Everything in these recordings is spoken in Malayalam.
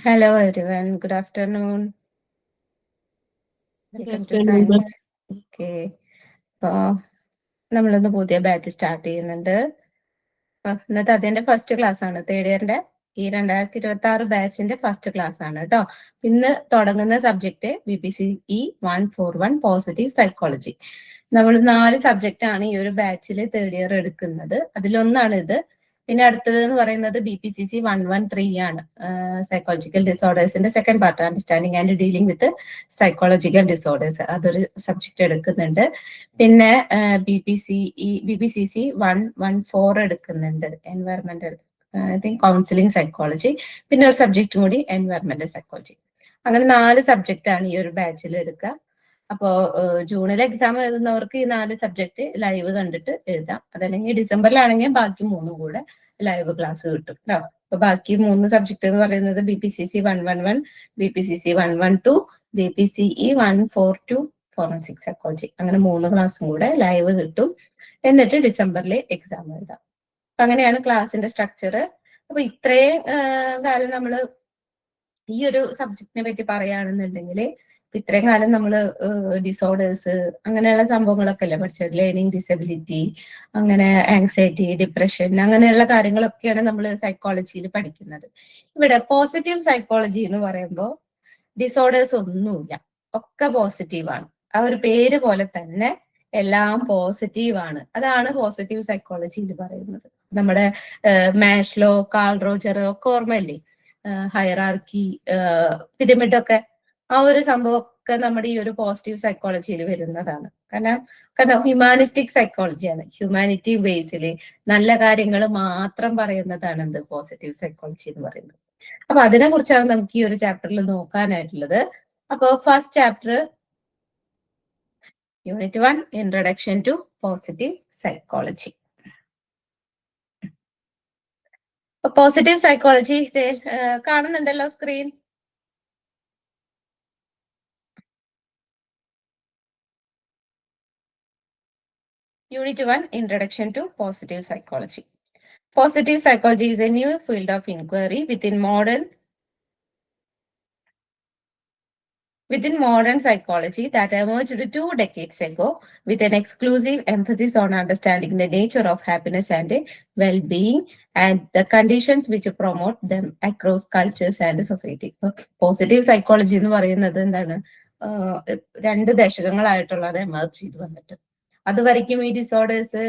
Hello everyone, good afternoon. Welcome to afternoon, ma'am. Science. Okay. നമ്മളിന്ന് പുതിയ ബാച്ച് സ്റ്റാർട്ട് ചെയ്യുന്നുണ്ട്. ഇന്നത്തെ അതിന്റെ ഫസ്റ്റ് ക്ലാസ് ആണ്. തേർഡ് ഇയറിന്റെ ഈ 2026 ബാച്ചിന്റെ ഫസ്റ്റ് ക്ലാസ് ആണ് കേട്ടോ. ഇന്ന് തുടങ്ങുന്ന സബ്ജക്ട് BPCE 141 പോസിറ്റീവ് സൈക്കോളജി. നമ്മൾ 4 സബ്ജക്റ്റ് ആണ് ഈ ഒരു ബാച്ചിൽ തേർഡ് ഇയർ എടുക്കുന്നത്. അതിലൊന്നാണ് ഇത്. പിന്നെ അടുത്തത് എന്ന് പറയുന്നത് BPCC 113 ആണ്. സൈക്കോളജിക്കൽ ഡിസോർഡേഴ്സിന്റെ second part, understanding and dealing with psychological disorders, അതൊരു സബ്ജക്ട് എടുക്കുന്നുണ്ട്. പിന്നെ BPCC 114 എടുക്കുന്നുണ്ട്, environmental I think counselling psychology. പിന്നെ ഒരു സബ്ജക്റ്റും കൂടി എൻവയറമെന്റൽ സൈക്കോളജി. അങ്ങനെ 4 സബ്ജക്റ്റ് ആണ് ഈ ഒരു ബാച്ചിൽ എടുക്കുക. അപ്പോ ജൂണിൽ എക്സാം എഴുതുന്നവർക്ക് ഈ 4 സബ്ജക്ട് ലൈവ് കണ്ടിട്ട് എഴുതാം. അതല്ലെങ്കിൽ ഡിസംബറിലാണെങ്കിൽ ബാക്കി 3 കൂടെ ലൈവ് ക്ലാസ് കിട്ടും കേട്ടോ. അപ്പൊ ബാക്കി 3 സബ്ജക്ട് എന്ന് പറയുന്നത് BPCC 111, BPCC 112, BPCE 142 forensic psychology. അങ്ങനെ 3 ക്ലാസ്സും കൂടെ ലൈവ് കിട്ടും. എന്നിട്ട് ഡിസംബറിൽ എക്സാം എഴുതാം. അപ്പൊ അങ്ങനെയാണ് ക്ലാസിന്റെ സ്ട്രക്ചർ. അപ്പൊ ഇത്രയും കാലം നമ്മൾ ഈ ഒരു സബ്ജക്റ്റിനെ പറ്റി പറയുകയാണെന്നുണ്ടെങ്കിൽ ഇത്രയും കാലം നമ്മൾ ഡിസോർഡേഴ്സ് അങ്ങനെയുള്ള സംഭവങ്ങളൊക്കെ അല്ലേ പഠിച്ചത്. ലേണിംഗ് ഡിസബിലിറ്റി, അങ്ങനെ ആങ്സൈറ്റി, ഡിപ്രഷൻ, അങ്ങനെയുള്ള കാര്യങ്ങളൊക്കെയാണ് നമ്മൾ സൈക്കോളജിയിൽ പഠിക്കുന്നത്. ഇവിടെ പോസിറ്റീവ് സൈക്കോളജി എന്ന് പറയുമ്പോൾ ഡിസോർഡേഴ്സ് ഒന്നുമില്ല, ഒക്കെ പോസിറ്റീവാണ്. ആ ഒരു പേര് പോലെ തന്നെ എല്ലാം പോസിറ്റീവാണ്. അതാണ് പോസിറ്റീവ് സൈക്കോളജിയിൽ പറയുന്നത്. നമ്മുടെ മാഷ്ലോ, കാൾ റോജർ ഒക്കെ ഓർമ്മയില്ലേ? ഹയറാർക്കി, പിരമിഡ് ഒക്കെ, ആ ഒരു സംഭവമൊക്കെ നമ്മുടെ ഈ ഒരു പോസിറ്റീവ് സൈക്കോളജിയിൽ വരുന്നതാണ്. കാരണം ഹ്യൂമാനിസ്റ്റിക് സൈക്കോളജിയാണ്. ഹ്യൂമാനിറ്റി ബേസിൽ നല്ല കാര്യങ്ങൾ മാത്രം പറയുന്നതാണ് എന്ത് പോസിറ്റീവ് സൈക്കോളജി എന്ന് പറയുന്നത്. അപ്പൊ അതിനെ കുറിച്ചാണ് നമുക്ക് ഈ ഒരു ചാപ്റ്ററിൽ നോക്കാനായിട്ടുള്ളത്. അപ്പൊ first chapter unit 1, introduction to positive psychology. Positive psychology കാണുന്നുണ്ടല്ലോ screen? Unit 1, Introduction to Positive Psychology. Positive psychology is a new field of inquiry within modern psychology that emerged 2 decades ago with an exclusive emphasis on understanding the nature of happiness and well-being and the conditions which promote them across cultures and society. Positive psychology എന്ന് പറയുന്നത് എന്താണ്? 2 ദശകങ്ങളായിട്ടുള്ളത് എമർജ് ചെയ്ത് വന്നിട്ട്. അതുവരയ്ക്കും ഈ ഡിസോർഡേഴ്സ്,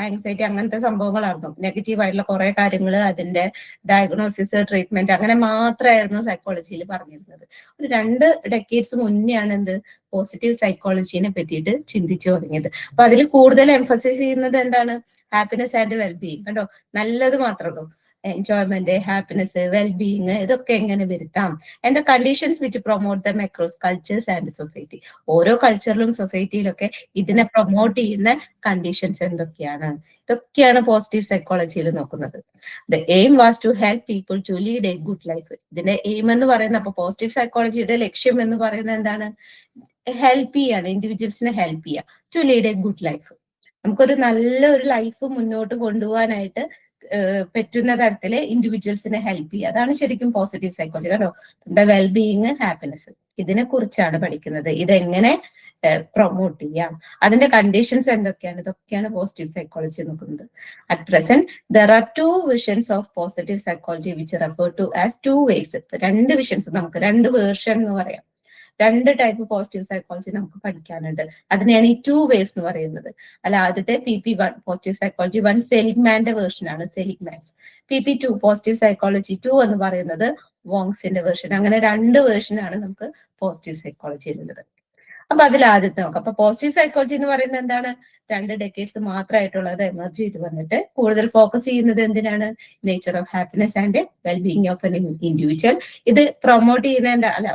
ആങ്സൈറ്റി അങ്ങനത്തെ സംഭവങ്ങളായിരുന്നു. നെഗറ്റീവ് ആയിട്ടുള്ള കുറെ കാര്യങ്ങൾ, അതിന്റെ ഡയഗ്നോസിസ്, ട്രീറ്റ്മെന്റ് അങ്ങനെ മാത്രമായിരുന്നു സൈക്കോളജിയിൽ പറഞ്ഞിരുന്നത്. ഒരു 2 ഡെക്കേഡ്സ് മുന്നെയാണ് എന്ത് പോസിറ്റീവ് സൈക്കോളജിനെ പറ്റിയിട്ട് ചിന്തിച്ചു തുടങ്ങിയത്. അപ്പൊ അതിൽ കൂടുതൽ എംഫസൈസ് ചെയ്യുന്നത് എന്താണ്? Happiness and wellbeing. കണ്ടോ, നല്ലത് മാത്രമല്ലോ. എൻജോയ്മെന്റ്, ഹാപ്പിനെസ്, വെൽബീയിങ്, ഇതൊക്കെ എങ്ങനെ വരുത്താം. And the conditions which promote dum across cultures and society. ഓരോ കൾച്ചറിലും സൊസൈറ്റിയിലൊക്കെ ഇതിനെ പ്രൊമോട്ട് ചെയ്യുന്ന കണ്ടീഷൻസ് എന്തൊക്കെയാണ്? ഇതൊക്കെയാണ് പോസിറ്റീവ് സൈക്കോളജിയിൽ നോക്കുന്നത്. The aim was to help people to lead a good life. ഇതിന്റെ എയിം എന്ന് പറയുന്നത്, അപ്പൊ പോസിറ്റീവ് സൈക്കോളജിയുടെ ലക്ഷ്യം എന്ന് പറയുന്നത് എന്താണ്? ഹെൽപ്പ് ചെയ്യാണ്, ഇൻഡിവിജ്വൽസിനെ ഹെൽപ്പ് ചെയ്യുക, to lead a good life. നമുക്കൊരു നല്ല ഒരു ലൈഫ് മുന്നോട്ട് കൊണ്ടുപോകാനായിട്ട് പറ്റുന്ന തരത്തില് ഇൻഡിവിജ്വൽസിനെ ഹെൽപ്പ് ചെയ്യുക. അതാണ് ശരിക്കും പോസിറ്റീവ് സൈക്കോളജി. കേട്ടോ, നമ്മുടെ വെൽബീയിങ്, ഹാപ്പിനെസ്, ഇതിനെ കുറിച്ചാണ് പഠിക്കുന്നത്. ഇതെങ്ങനെ പ്രൊമോട്ട് ചെയ്യാം, അതിന്റെ കണ്ടീഷൻസ് എന്തൊക്കെയാണ്, ഇതൊക്കെയാണ് പോസിറ്റീവ് സൈക്കോളജി നോക്കുന്നത്. At present there are 2 visions of positive psychology which refer to as 2 ways. 2 visions, നമുക്ക് 2 വേർഷൻ എന്ന് പറയാം. 2 ടൈപ്പ് പോസിറ്റീവ് സൈക്കോളജി നമുക്ക് പഠിക്കാനുണ്ട്. അതിനെയാണ് ഈ 2 ways എന്ന് പറയുന്നത്. അല്ല, ആദ്യത്തെ PP1 പോസിറ്റീവ് സൈക്കോളജി 1 സെലിഗ്മാന്റെ വേർഷൻ ആണ്, സെലിഗ്മാൻസ്. PP2 പോസിറ്റീവ് സൈക്കോളജി 2 എന്ന് പറയുന്നത് വോങ്സിന്റെ വേർഷൻ. അങ്ങനെ 2 വേർഷനാണ് നമുക്ക് പോസിറ്റീവ് സൈക്കോളജിയിൽ ഉള്ളത്. അപ്പൊ അതിൽ ആദ്യത്തെ നോക്കാം. അപ്പൊ പോസിറ്റീവ് സൈക്കോളജി എന്ന് പറയുന്നത് എന്താണ്? 2 ഡെക്കേഡ്സ് മാത്രമായിട്ടുള്ളത് എമർജ് ചെയ്ത് വന്നിട്ട് കൂടുതൽ ഫോക്കസ് ചെയ്യുന്നത് എന്തിനാണ്? Nature of happiness and wellbeing of an individual. ഇത് പ്രൊമോട്ട് ചെയ്യുന്ന എന്താ, അല്ല,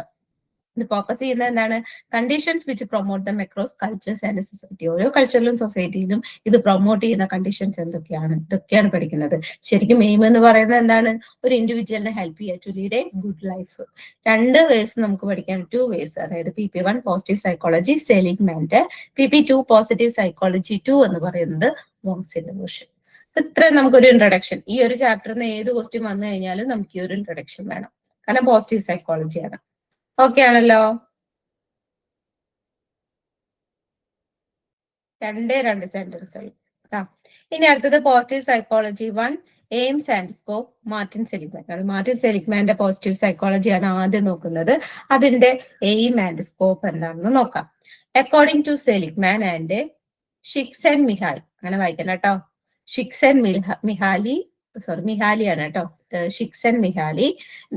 ഇത് ഫോക്കസ് ചെയ്യുന്നത് എന്താണ്? Conditions which promote dum across cultures and society. ഓരോ കൾച്ചറിലും സൊസൈറ്റിയിലും ഇത് പ്രൊമോട്ട് ചെയ്യുന്ന കണ്ടീഷൻസ് എന്തൊക്കെയാണ്, ഇതൊക്കെയാണ് പഠിക്കുന്നത്. ശരിക്കും എയിം എന്ന് പറയുന്നത് എന്താണ്? ഒരു ഇൻഡിവിജ്വലിനെ ഹെൽപ്പ് ചെയ്യുക, to lead a good life. 2 ways നമുക്ക് പഠിക്കാൻ, 2 ways. അതായത് PP1 പോസിറ്റീവ് സൈക്കോളജി സെലിഗ്മാന്റെ, PP2 പോസിറ്റീവ് സൈക്കോളജി 2 എന്ന് പറയുന്നത് വോങ്സിന്റെ വേർഷൻ. ഇത്രയും നമുക്കൊരു ഇൻട്രൊഡക്ഷൻ. ഈ ഒരു ചാപ്റ്ററിന് ഏത് ക്വസ്റ്റ്യൻ വന്നു കഴിഞ്ഞാലും നമുക്ക് ഈ ഒരു ഇൻട്രൊഡക്ഷൻ വേണം. കാരണം പോസിറ്റീവ് സൈക്കോളജിയാണ്. ഓക്കെ ആണല്ലോ? രണ്ട് സെന്റൻസ് ഉള്ളു. ഇനി അടുത്തത് positive psychology 1 aims and scope Martin Seligman ആണ്. മാർട്ടിൻ സെലിഗ്മാന്റെ പോസിറ്റീവ് സൈക്കോളജിയാണ് ആദ്യം നോക്കുന്നത്. അതിന്റെ എയിം ആൻഡ് സ്കോപ്പ് എന്താണെന്ന് നോക്കാം. According to Seligman and Csikszentmihalyi, അങ്ങനെ വായിക്കണം കേട്ടോ. ഷിക്സൺ മിഹാലിയാണ് കേട്ടോ. Csikszentmihalyi.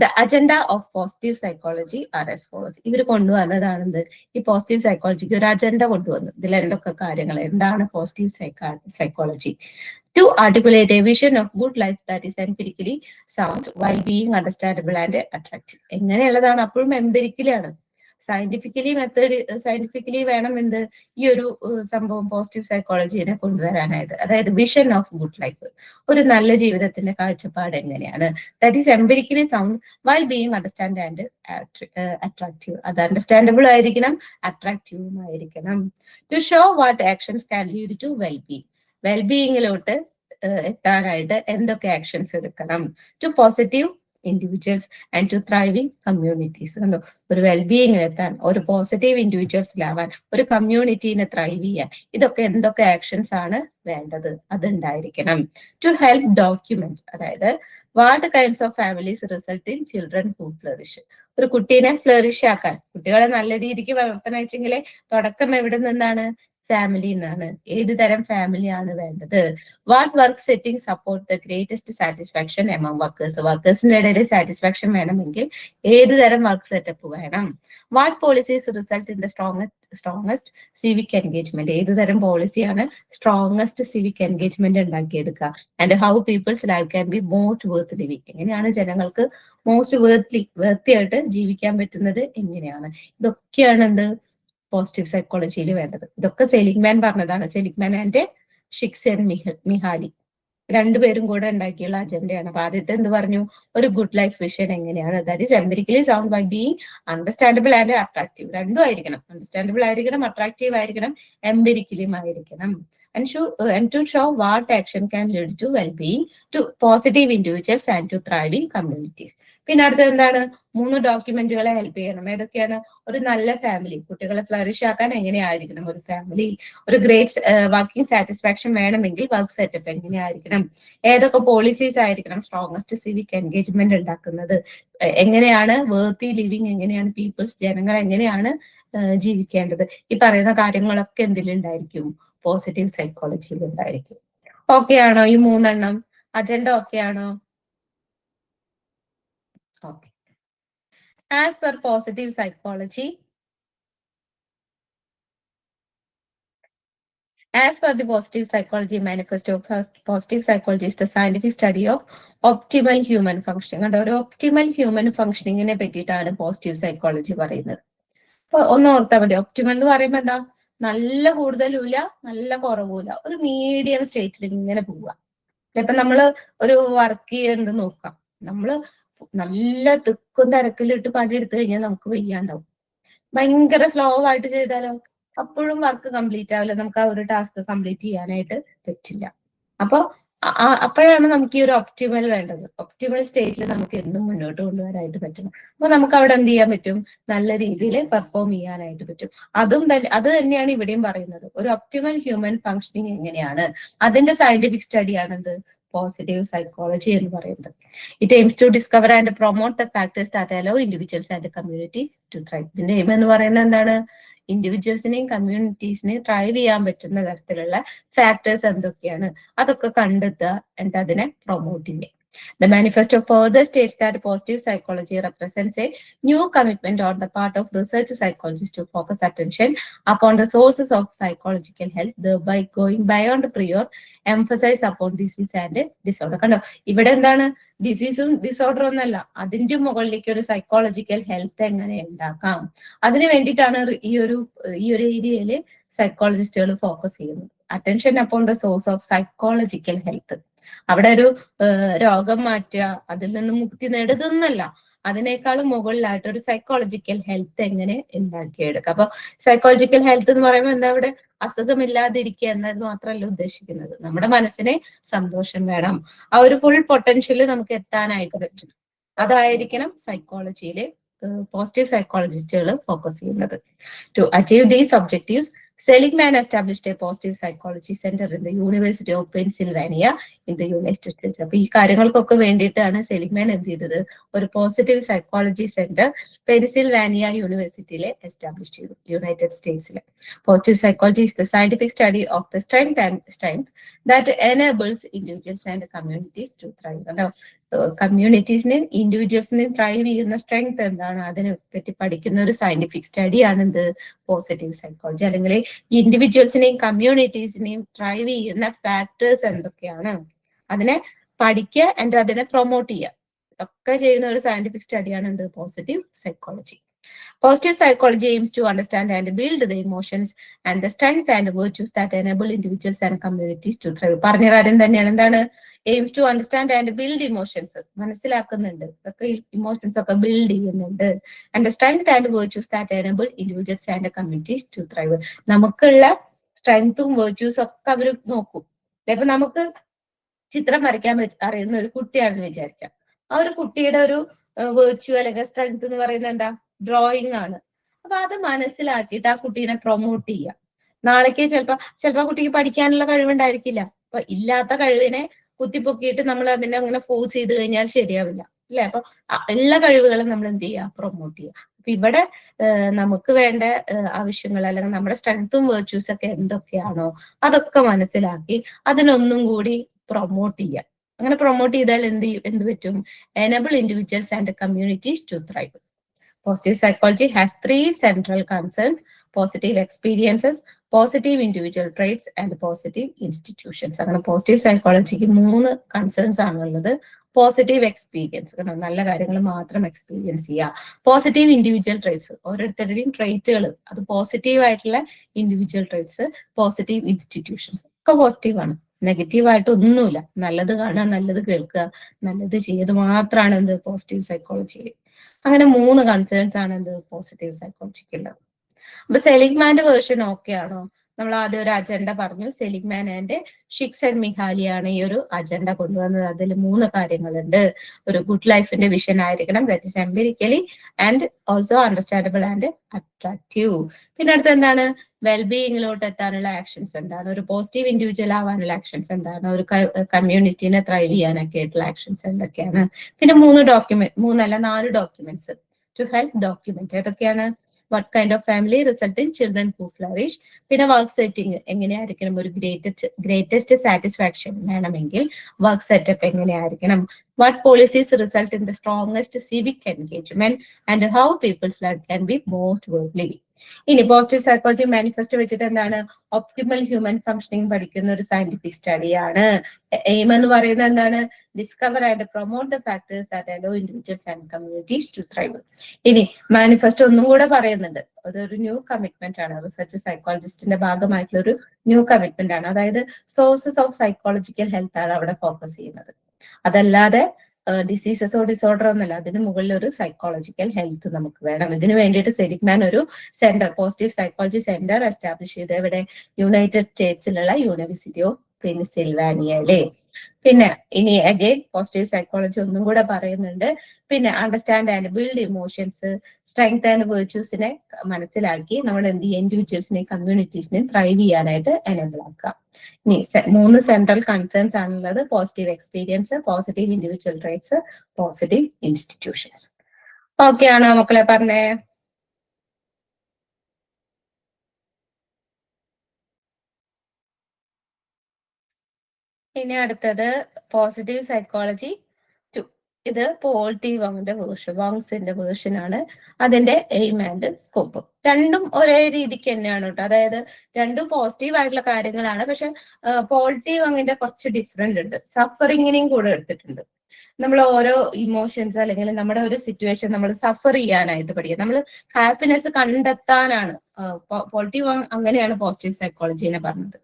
The agenda of positive psychology are as follows. ഇവർ കൊണ്ടുവന്നതാണെന്ത്, ഈ പോസിറ്റീവ് സൈക്കോളജിക്ക് ഒരു അജണ്ട കൊണ്ടുവന്നു. ഇതിൽ എന്തൊക്കെ കാര്യങ്ങൾ, എന്താണ് positive psychology? To articulate a vision of good life that is empirically sound while being understandable and attractive. എങ്ങനെയുള്ളതാണ്? അപ്പോഴും എംപിരിക്കലാണ്. സയന്റിഫിക്കലി വേണം എന്ത്, ഈ ഒരു സംഭവം പോസിറ്റീവ് സൈക്കോളജിനെ കൊണ്ടുവരാനായത്. അതായത് വിഷൻ ഓഫ് ഗുഡ് ലൈഫ്, ഒരു നല്ല ജീവിതത്തിന്റെ കാഴ്ചപ്പാട് എങ്ങനെയാണ്, that is empirically sound while being understand and attractive. അത് അണ്ടർസ്റ്റാൻഡബിൾ ആയിരിക്കണം, അട്രാക്റ്റീവും ആയിരിക്കണം. To show what actions can lead to വെൽബീയിങ്ങിലോട്ട് എത്താനായിട്ട് എന്തൊക്കെ ആക്ഷൻസ് എടുക്കണം. To positive individuals and to thriving communities. കണ്ടോ, ഒരു വെൽബീയിങ്ങിൽ എത്താൻ, ഒരു പോസിറ്റീവ് ഇൻഡിവിജ്വൽസിലാവാൻ, ഒരു കമ്മ്യൂണിറ്റീനെ ത്രൈവ് ചെയ്യാൻ, ഇതൊക്കെ എന്തൊക്കെ ആക്ഷൻസ് ആണ് വേണ്ടത്, അതുണ്ടായിരിക്കണം. ടു ഹെൽപ്പ് ഡോക്യുമെന്റ്, അതായത് what kinds of families result in children who flourish. ഒരു കുട്ടീനെ ഫ്ലറിഷ് ആക്കാൻ, കുട്ടികളെ നല്ല രീതിക്ക് വളർത്തണം വെച്ചെങ്കിൽ തുടക്കം എവിടെ നിന്നാണ്? ഫാമിലി എന്നാണ്. ഏത് തരം ഫാമിലിയാണ് വേണ്ടത്? What work setting support the greatest satisfaction among workers. വർക്കേഴ്സിന്റെ ഇടയിൽ സാറ്റിസ്ഫാക്ഷൻ വേണമെങ്കിൽ ഏത് തരം വർക്ക് സെറ്റപ്പ് വേണം? What policies result in the strongest civic engagement. ഏത് തരം പോളിസിയാണ് സ്ട്രോങ്ങസ്റ്റ് സിവിക് എൻഗേജ്മെന്റ് ഉണ്ടാക്കിയെടുക്കുക? And how people's life can be most worth living. എങ്ങനെയാണ് ജനങ്ങൾക്ക് മോസ്റ്റ് വേർത്തിയായിട്ട് ജീവിക്കാൻ പറ്റുന്നത്, എങ്ങനെയാണ്? ഇതൊക്കെയാണ് എന്ത്, പോസിറ്റീവ് സൈക്കോളജിയിൽ വേണ്ടത്. ഇതൊക്കെ സെലിഗ്മാൻ പറഞ്ഞതാണ്. സെലിഗ്മാൻ ആൻഡ് ഷിക്സൺ മിഹാലി രണ്ടുപേരും കൂടെ ഉണ്ടാക്കിയുള്ള അജണ്ടയാണ്. അപ്പൊ ആദ്യത്തെ എന്ത് പറഞ്ഞു? ഒരു ഗുഡ് ലൈഫ് വിഷൻ എങ്ങനെയാണ്? That is empirically sound by being understandable and attractive. രണ്ടും ആയിരിക്കണം. അണ്ടർസ്റ്റാൻഡബിൾ ആയിരിക്കണം, അട്രാക്റ്റീവ് ആയിരിക്കണം, എംപിരിക്കലിയും ആയിരിക്കണം. And to show what action can lead to well-being, to positive individuals and to thriving communities. പിന്നെ അടുത്തത് എന്താണ്? 3 ഡോക്യുമെന്റുകളെ ഹെൽപ്പ് ചെയ്യണം. ഏതൊക്കെയാണ്? ഒരു നല്ല ഫാമിലി, കുട്ടികളെ ഫ്ലറിഷ് ആക്കാൻ എങ്ങനെയായിരിക്കണം ഒരു ഫാമിലി? ഒരു ഗ്രേറ്റ് വർക്കിംഗ് സാറ്റിസ്ഫാക്ഷൻ വേണമെങ്കിൽ വർക്ക് സെറ്റപ്പ് എങ്ങനെയായിരിക്കണം? ഏതൊക്കെ പോളിസീസ് ആയിരിക്കണം സ്ട്രോങ്ങസ്റ്റ് സിവിക് എൻഗേജ്മെന്റ് ഉണ്ടാക്കുന്നത്? എങ്ങനെയാണ് വേർത്തി ലിവിങ്, എങ്ങനെയാണ് പീപ്പിൾസ്, ജനങ്ങൾ എങ്ങനെയാണ് ജീവിക്കേണ്ടത്? ഈ പറയുന്ന കാര്യങ്ങളൊക്കെ എന്തിലുണ്ടായിരിക്കും? പോസിറ്റീവ് സൈക്കോളജിയിൽ ഉണ്ടായിരിക്കും. ഓക്കെ ആണോ ഈ 3 അജണ്ട? ഓക്കെ ആണോ? Okay. As per positive psychology, as per the positive psychology manifesto, positive psychology is the scientific study of optimal human functioning. കണ്ടോ, ഒരു ഒപ്റ്റിമൽ ഹ്യൂമൻ ഫംഗ്ഷനിങ്ങിനെ പറ്റിയിട്ടാണ് പോസിറ്റീവ് സൈക്കോളജി പറയുന്നത്. അപ്പൊ ഒന്ന് ഓർത്താൽ മതി, ഒപ്റ്റിമൽ എന്ന് പറയുമ്പോൾ എന്താ? നല്ല കൂടുതലുമില്ല, നല്ല കുറവുമില്ല, ഒരു മീഡിയം സ്റ്റേറ്റിൽ ഇങ്ങനെ പോവുക. ഇപ്പൊ നമ്മള് ഒരു വർക്ക് ചെയ്യുന്നത് നോക്കാം, നമ്മള് നല്ല തിക്കും തിരക്കിലിട്ട് പണിയെടുത്തു കഴിഞ്ഞാൽ നമുക്ക് വയ്യാണ്ടാവും. ഭയങ്കര സ്ലോ ആയിട്ട് ചെയ്താലോ അപ്പോഴും വർക്ക് കംപ്ലീറ്റ് ആവില്ല, നമുക്ക് ആ ഒരു ടാസ്ക് കംപ്ലീറ്റ് ചെയ്യാനായിട്ട് പറ്റില്ല. അപ്പൊ അപ്പോഴാണ് നമുക്ക് ഈ ഒരു ഒപ്റ്റിമൽ വേണ്ടത്. ഒപ്റ്റിമൽ സ്റ്റേറ്റിൽ നമുക്ക് എന്നും മുന്നോട്ട് കൊണ്ടുവരാനായിട്ട് പറ്റണം. അപ്പൊ നമുക്ക് അവിടെ എന്ത് ചെയ്യാൻ പറ്റും? നല്ല രീതിയിൽ പെർഫോം ചെയ്യാനായിട്ട് പറ്റും. അത് തന്നെയാണ് ഇവിടെയും പറയുന്നത്. ഒരു ഒപ്റ്റിമൽ ഹ്യൂമൻ ഫംഗ്ഷനിങ് എങ്ങനെയാണ്, അതിന്റെ സയന്റിഫിക് സ്റ്റഡിയാണെന്ത് പോസിറ്റീവ് സൈക്കോളജി എന്ന് പറയുന്നത്. It aims to discover and promote the factors that allow individuals and community to thrive. ഇതിന്റെ എയിം എന്ന് പറയുന്നത് എന്താണ്? ഇൻഡിവിജ്വൽസിനെയും കമ്മ്യൂണിറ്റീസിനെയും ഡ്രൈവ് ചെയ്യാൻ പറ്റുന്ന തരത്തിലുള്ള ഫാക്ടേഴ്സ് എന്തൊക്കെയാണ് അതൊക്കെ കണ്ടെത്തുക, എന്നിട്ട് അതിനെ പ്രൊമോട്ട് ചെയ്യുക. The manifesto further states that positive psychology represents a new commitment on the part of research psychologists to focus attention upon the sources of psychological health, thereby going beyond prior emphasis upon disease and disorder. കണ്ടോ, ഇവിടെ എന്താണ്? ഡിസീസും ഡിസോർഡറും ഒന്നല്ല, അതിന്റെ മുകളിലേക്ക് ഒരു സൈക്കോളജിക്കൽ ഹെൽത്ത് എങ്ങനെ ഉണ്ടാക്കാം, അതിന് വേണ്ടിയിട്ടാണ് ഈ ഒരു ഏരിയയിൽ സൈക്കോളജിസ്റ്റുകൾ ഫോക്കസ് ചെയ്യുന്നത്. Attention upon the source of psychological health. അവിടെ ഒരു രോഗം മാറ്റുക, അതിൽ നിന്ന് മുക്തി നേടുന്നല്ല, അതിനേക്കാളും മുകളിലായിട്ട് ഒരു സൈക്കോളജിക്കൽ ഹെൽത്ത് എങ്ങനെ ഉണ്ടാക്കിയെടുക്കുക. അപ്പൊ സൈക്കോളജിക്കൽ ഹെൽത്ത് എന്ന് പറയുമ്പോൾ എന്താ? അവിടെ അസുഖമില്ലാതിരിക്കുക എന്നത് മാത്രമല്ല ഉദ്ദേശിക്കുന്നത്, നമ്മുടെ മനസ്സിന് സന്തോഷം വേണം, ആ ഒരു ഫുൾ പൊട്ടൻഷ്യൽ നമുക്ക് എത്താനായിട്ട് പറ്റും. അതായിരിക്കണം സൈക്കോളജിയിലെ പോസിറ്റീവ് സൈക്കോളജിസ്റ്റുകൾ ഫോക്കസ് ചെയ്യുന്നത്. To achieve these objectives, Seligman established a positive psychology center in the University of Pennsylvania in the United States. അപ്പൊ ഈ കാര്യങ്ങൾക്കൊക്കെ വേണ്ടിയിട്ടാണ് സെലിഗ്മാൻ എന്ത് ചെയ്തത്, ഒരു പോസിറ്റീവ് സൈക്കോളജി സെന്റർ പെൻസിൽവാനിയ യൂണിവേഴ്സിറ്റിയിലെ എസ്റ്റാബ്ലിഷ് ചെയ്തു, യുണൈറ്റഡ് സ്റ്റേറ്റ്സിലെ. Positive psychology is the scientific study of the strength that enables individuals and communities to thrive. കണ്ടോ, കമ്മ്യൂണിറ്റീസിനെയും ഇൻഡിവിജ്വൽസിനെയും ത്രൈവ് ചെയ്യുന്ന സ്ട്രെങ്ത് എന്താണ്, അതിനെ പറ്റി പഠിക്കുന്ന ഒരു സയന്റിഫിക് സ്റ്റഡിയാണ് എന്ത്, പോസിറ്റീവ് സൈക്കോളജി. അല്ലെങ്കിൽ ഇൻഡിവിജ്വൽസിനെയും കമ്മ്യൂണിറ്റീസിനെയും ത്രൈവ് ചെയ്യുന്ന ഫാക്ടേഴ്സ് എന്തൊക്കെയാണ്, അതിനെ പഠിക്കുക ആൻഡ് അതിനെ പ്രൊമോട്ട് ചെയ്യുക, ഒക്കെ ചെയ്യുന്ന ഒരു സയന്റിഫിക് സ്റ്റഡിയാണ് എന്ത്, positive psychology. Positive psychology aims to understand and build the emotions and the strength and virtues that enable individuals and communities to thrive. പറഞ്ഞ കാര്യം തന്നെയാണ്. എന്താണ്, aims to understand and build emotions, മനസ്സിലാക്കുന്നുണ്ട്, ഒക്കെ ഇമോഷൻസ് ഒക്കെ ബിൽഡ് ചെയ്യുന്നുണ്ട്. and the strength and virtues that enable individuals and communities to thrive. നമുക്കുള്ള സ്ട്രെങ്ത്തും വേർച്യൂസും ഒക്കെ അവർ നോക്കും. ഇപ്പൊ നമുക്ക് ചിത്രം വരയ്ക്കാൻ അറിയുന്ന ഒരു കുട്ടിയാണെന്ന് വിചാരിക്കാം. ആ ഒരു കുട്ടിയുടെ ഒരു വേർച്യൂ അല്ലെങ്കിൽ സ്ട്രെങ്ത് എന്ന് പറയുന്നത് എന്താ, ഡ്രോയിങ് ആണ്. അപ്പൊ അത് മനസ്സിലാക്കിയിട്ട് ആ കുട്ടീനെ പ്രൊമോട്ട് ചെയ്യുക. നാളേക്ക് ചിലപ്പോ കുട്ടിക്ക് പഠിക്കാനുള്ള കഴിവുണ്ടായിരിക്കില്ല. അപ്പൊ ഇല്ലാത്ത കഴിവിനെ കുത്തിപ്പൊക്കിയിട്ട് നമ്മൾ അതിനെ അങ്ങനെ ഫോഴ്സ് ചെയ്ത് കഴിഞ്ഞാൽ ശരിയാവില്ല, അല്ലെ? അപ്പൊ ഉള്ള കഴിവുകളെ നമ്മൾ എന്ത് ചെയ്യുക, പ്രൊമോട്ട് ചെയ്യുക. അപ്പൊ ഇവിടെ നമുക്ക് വേണ്ട ആവശ്യങ്ങൾ അല്ലെങ്കിൽ നമ്മുടെ സ്ട്രെങ്ത്തും വേർച്യൂസ് ഒക്കെ എന്തൊക്കെയാണോ അതൊക്കെ മനസ്സിലാക്കി അതിനൊന്നും കൂടി പ്രൊമോട്ട് ചെയ്യുക. അങ്ങനെ പ്രൊമോട്ട് ചെയ്താൽ എന്ത് പറ്റും, enable individuals and communities to thrive. Positive psychology has three central concerns: positive experiences, positive individual traits, and positive institutions. അങ്ങനെ പോസിറ്റീവ് സൈക്കോളജിക്ക് 3 കൺസേൺസ് ആണുള്ളത്. പോസിറ്റീവ് എക്സ്പീരിയൻസ്, നല്ല കാര്യങ്ങൾ മാത്രം എക്സ്പീരിയൻസ് ചെയ്യുക. പോസിറ്റീവ് ഇൻഡിവിജ്വൽ ട്രേറ്റ്സ്, ഓരോരുത്തരുടെയും ട്രേറ്റുകൾ അത് പോസിറ്റീവ് ആയിട്ടുള്ള ഇൻഡിവിജ്വൽ ട്രേറ്റ്സ്. പോസിറ്റീവ് ഇൻസ്റ്റിറ്റ്യൂഷൻസ് ഒക്കെ പോസിറ്റീവ് ആണ്, നെഗറ്റീവ് ആയിട്ട് ഒന്നുമില്ല. നല്ലത് കാണുക, നല്ലത് കേൾക്കുക, നല്ലത് ചെയ്ത് മാത്രമാണ് എന്ത്, പോസിറ്റീവ് സൈക്കോളജിയിൽ. അങ്ങനെ 3 കൺസേൺസ് ആണ് എന്ത്, പോസിറ്റീവ് സൈക്കോളജിക്ക് ഉള്ളത്. അപ്പൊ സെലിഗ്മാന്റെ വേർഷൻ ഓക്കെ ആണോ? നമ്മൾ ആദ്യം ഒരു അജണ്ട പറഞ്ഞു. സെലിഗ്മാൻ ആൻഡ് ഷിക്സ് ആൻഡ് മിഹാലിയാണ് ഈ ഒരു അജണ്ട കൊണ്ടുവന്നത്. അതിൽ 3 കാര്യങ്ങളുണ്ട്. ഒരു ഗുഡ് ലൈഫിന്റെ വിഷൻ ആയിരിക്കണം, that is empirically and also understandable and attractive. പിന്നെ അടുത്ത് എന്താണ്, വെൽബീയിങ്ങിലോട്ട് എത്താനുള്ള ആക്ഷൻസ് എന്താണ്, ഒരു പോസിറ്റീവ് ഇൻഡിവിജ്വൽ ആവാനുള്ള ആക്ഷൻസ് എന്താണ്, ഒരു കമ്മ്യൂണിറ്റിനെ ത്രൈവ് ചെയ്യാനൊക്കെ ആയിട്ടുള്ള ആക്ഷൻസ് എന്തൊക്കെയാണ്. പിന്നെ 4 ഡോക്യുമെന്റ്സ് ടു ഹെൽപ്പ് ഡോക്യുമെന്റ്. ഏതൊക്കെയാണ്, what kind of family result in children who flourish. പിന്നെ വർക്ക് സെറ്റിംഗ് എങ്ങനെയായിരിക്കണം, ഒരു ഗ്രേറ്റസ്റ്റ് സാറ്റിസ്ഫാക്ഷൻ വേണമെങ്കിൽ വർക്ക് സെറ്റപ്പ് എങ്ങനെയായിരിക്കണം. what policies result in the strongest civic engagement and how people's life can be most worth living. ഇനി പോസിറ്റീവ് സൈക്കോളജി മാനിഫെസ്റ്റോ വെച്ചിട്ട് എന്താണ്, ഒപ്റ്റിമൽ ഹ്യൂമൻ ഫംഗ്ഷനിങ് പഠിക്കുന്ന ഒരു സയന്റിഫിക് സ്റ്റഡിയാണ്. എയിം എന്ന് പറയുന്നത് എന്താണ്, discover and promote the factors that allow individuals and communities to thrive. ഇനി മാനിഫെസ്റ്റോ ഒന്നും കൂടെ പറയുന്നുണ്ട്, അതൊരു ന്യൂ കമ്മിറ്റ്മെന്റ് ആണ്, റിസർച്ച് സൈക്കോളജിസ്റ്റിന്റെ ഭാഗമായിട്ടുള്ള ഒരു ന്യൂ കമ്മിറ്റ്മെന്റ് ആണ്. അതായത് സോഴ്സസ് ഓഫ് സൈക്കോളജിക്കൽ ഹെൽത്ത് ആണ് അവിടെ ഫോക്കസ് ചെയ്യുന്നത്. അതല്ലാതെ ഡിസീസസോ ഡിസോർഡറോ ഒന്നല്ല, അതിന് മുകളിൽ ഒരു സൈക്കോളജിക്കൽ ഹെൽത്ത് നമുക്ക് വേണം. ഇതിനു വേണ്ടിയിട്ട് സെലിഗ്മാൻ ഒരു centre, positive psychology centre establish ചെയ്ത് ഇവിടെ യുണൈറ്റഡ് സ്റ്റേറ്റ്സിലുള്ള യൂണിവേഴ്സിറ്റി ഓഫ് പെൻസിൽവാനിയയിലെ. പിന്നെ ഇനി അഗൈൻ പോസിറ്റീവ് സൈക്കോളജി ഒന്നും കൂടെ പറയുന്നുണ്ട്. പിന്നെ understand and build emotions, strength and വേർച്യൂസിനെ മനസ്സിലാക്കി നമ്മൾ എന്ത് ചെയ്യുക, ഇൻഡിവിജ്വൽസിനെയും കമ്മ്യൂണിറ്റീസിനെയും ത്രൈവ് ചെയ്യാനായിട്ട് എനേബിൾ ആക്കുക. ഇനി 3 സെൻട്രൽ കൺസേൺസ് ആണുള്ളത്: positive experience, positive individual traits, positive institutions. Okay ആണോ മക്കളെ പറഞ്ഞേ? ഇനി അടുത്തത് പോസിറ്റീവ് സൈക്കോളജി 2. ഇത് പോൾ ടി വോങ്ങിന്റെ വോങ്സിന്റെ വേർഷൻ ആണ്. അതിന്റെ എയിം ആൻഡ് സ്കോപ്പ് രണ്ടും ഒരേ രീതിക്ക് തന്നെയാണ് കേട്ടോ. അതായത് രണ്ടും പോസിറ്റീവ് ആയിട്ടുള്ള കാര്യങ്ങളാണ്. പക്ഷെ പോൾ ടി വോങ്ങിന്റെ കുറച്ച് ഡിഫറെന്റ് ഉണ്ട്. സഫറിങ്ങിനെയും കൂടെ എടുത്തിട്ടുണ്ട്. നമ്മൾ ഓരോ ഇമോഷൻസ് അല്ലെങ്കിൽ നമ്മുടെ ഒരു സിറ്റുവേഷൻ നമ്മൾ സഫർ ചെയ്യാനായിട്ട് പഠിക്കുക. നമ്മൾ ഹാപ്പിനെസ് കണ്ടെത്താനാണ്. പോൾ ടി വോങ് അങ്ങനെയാണ് പോസിറ്റീവ് സൈക്കോളജിനെ പറഞ്ഞത്.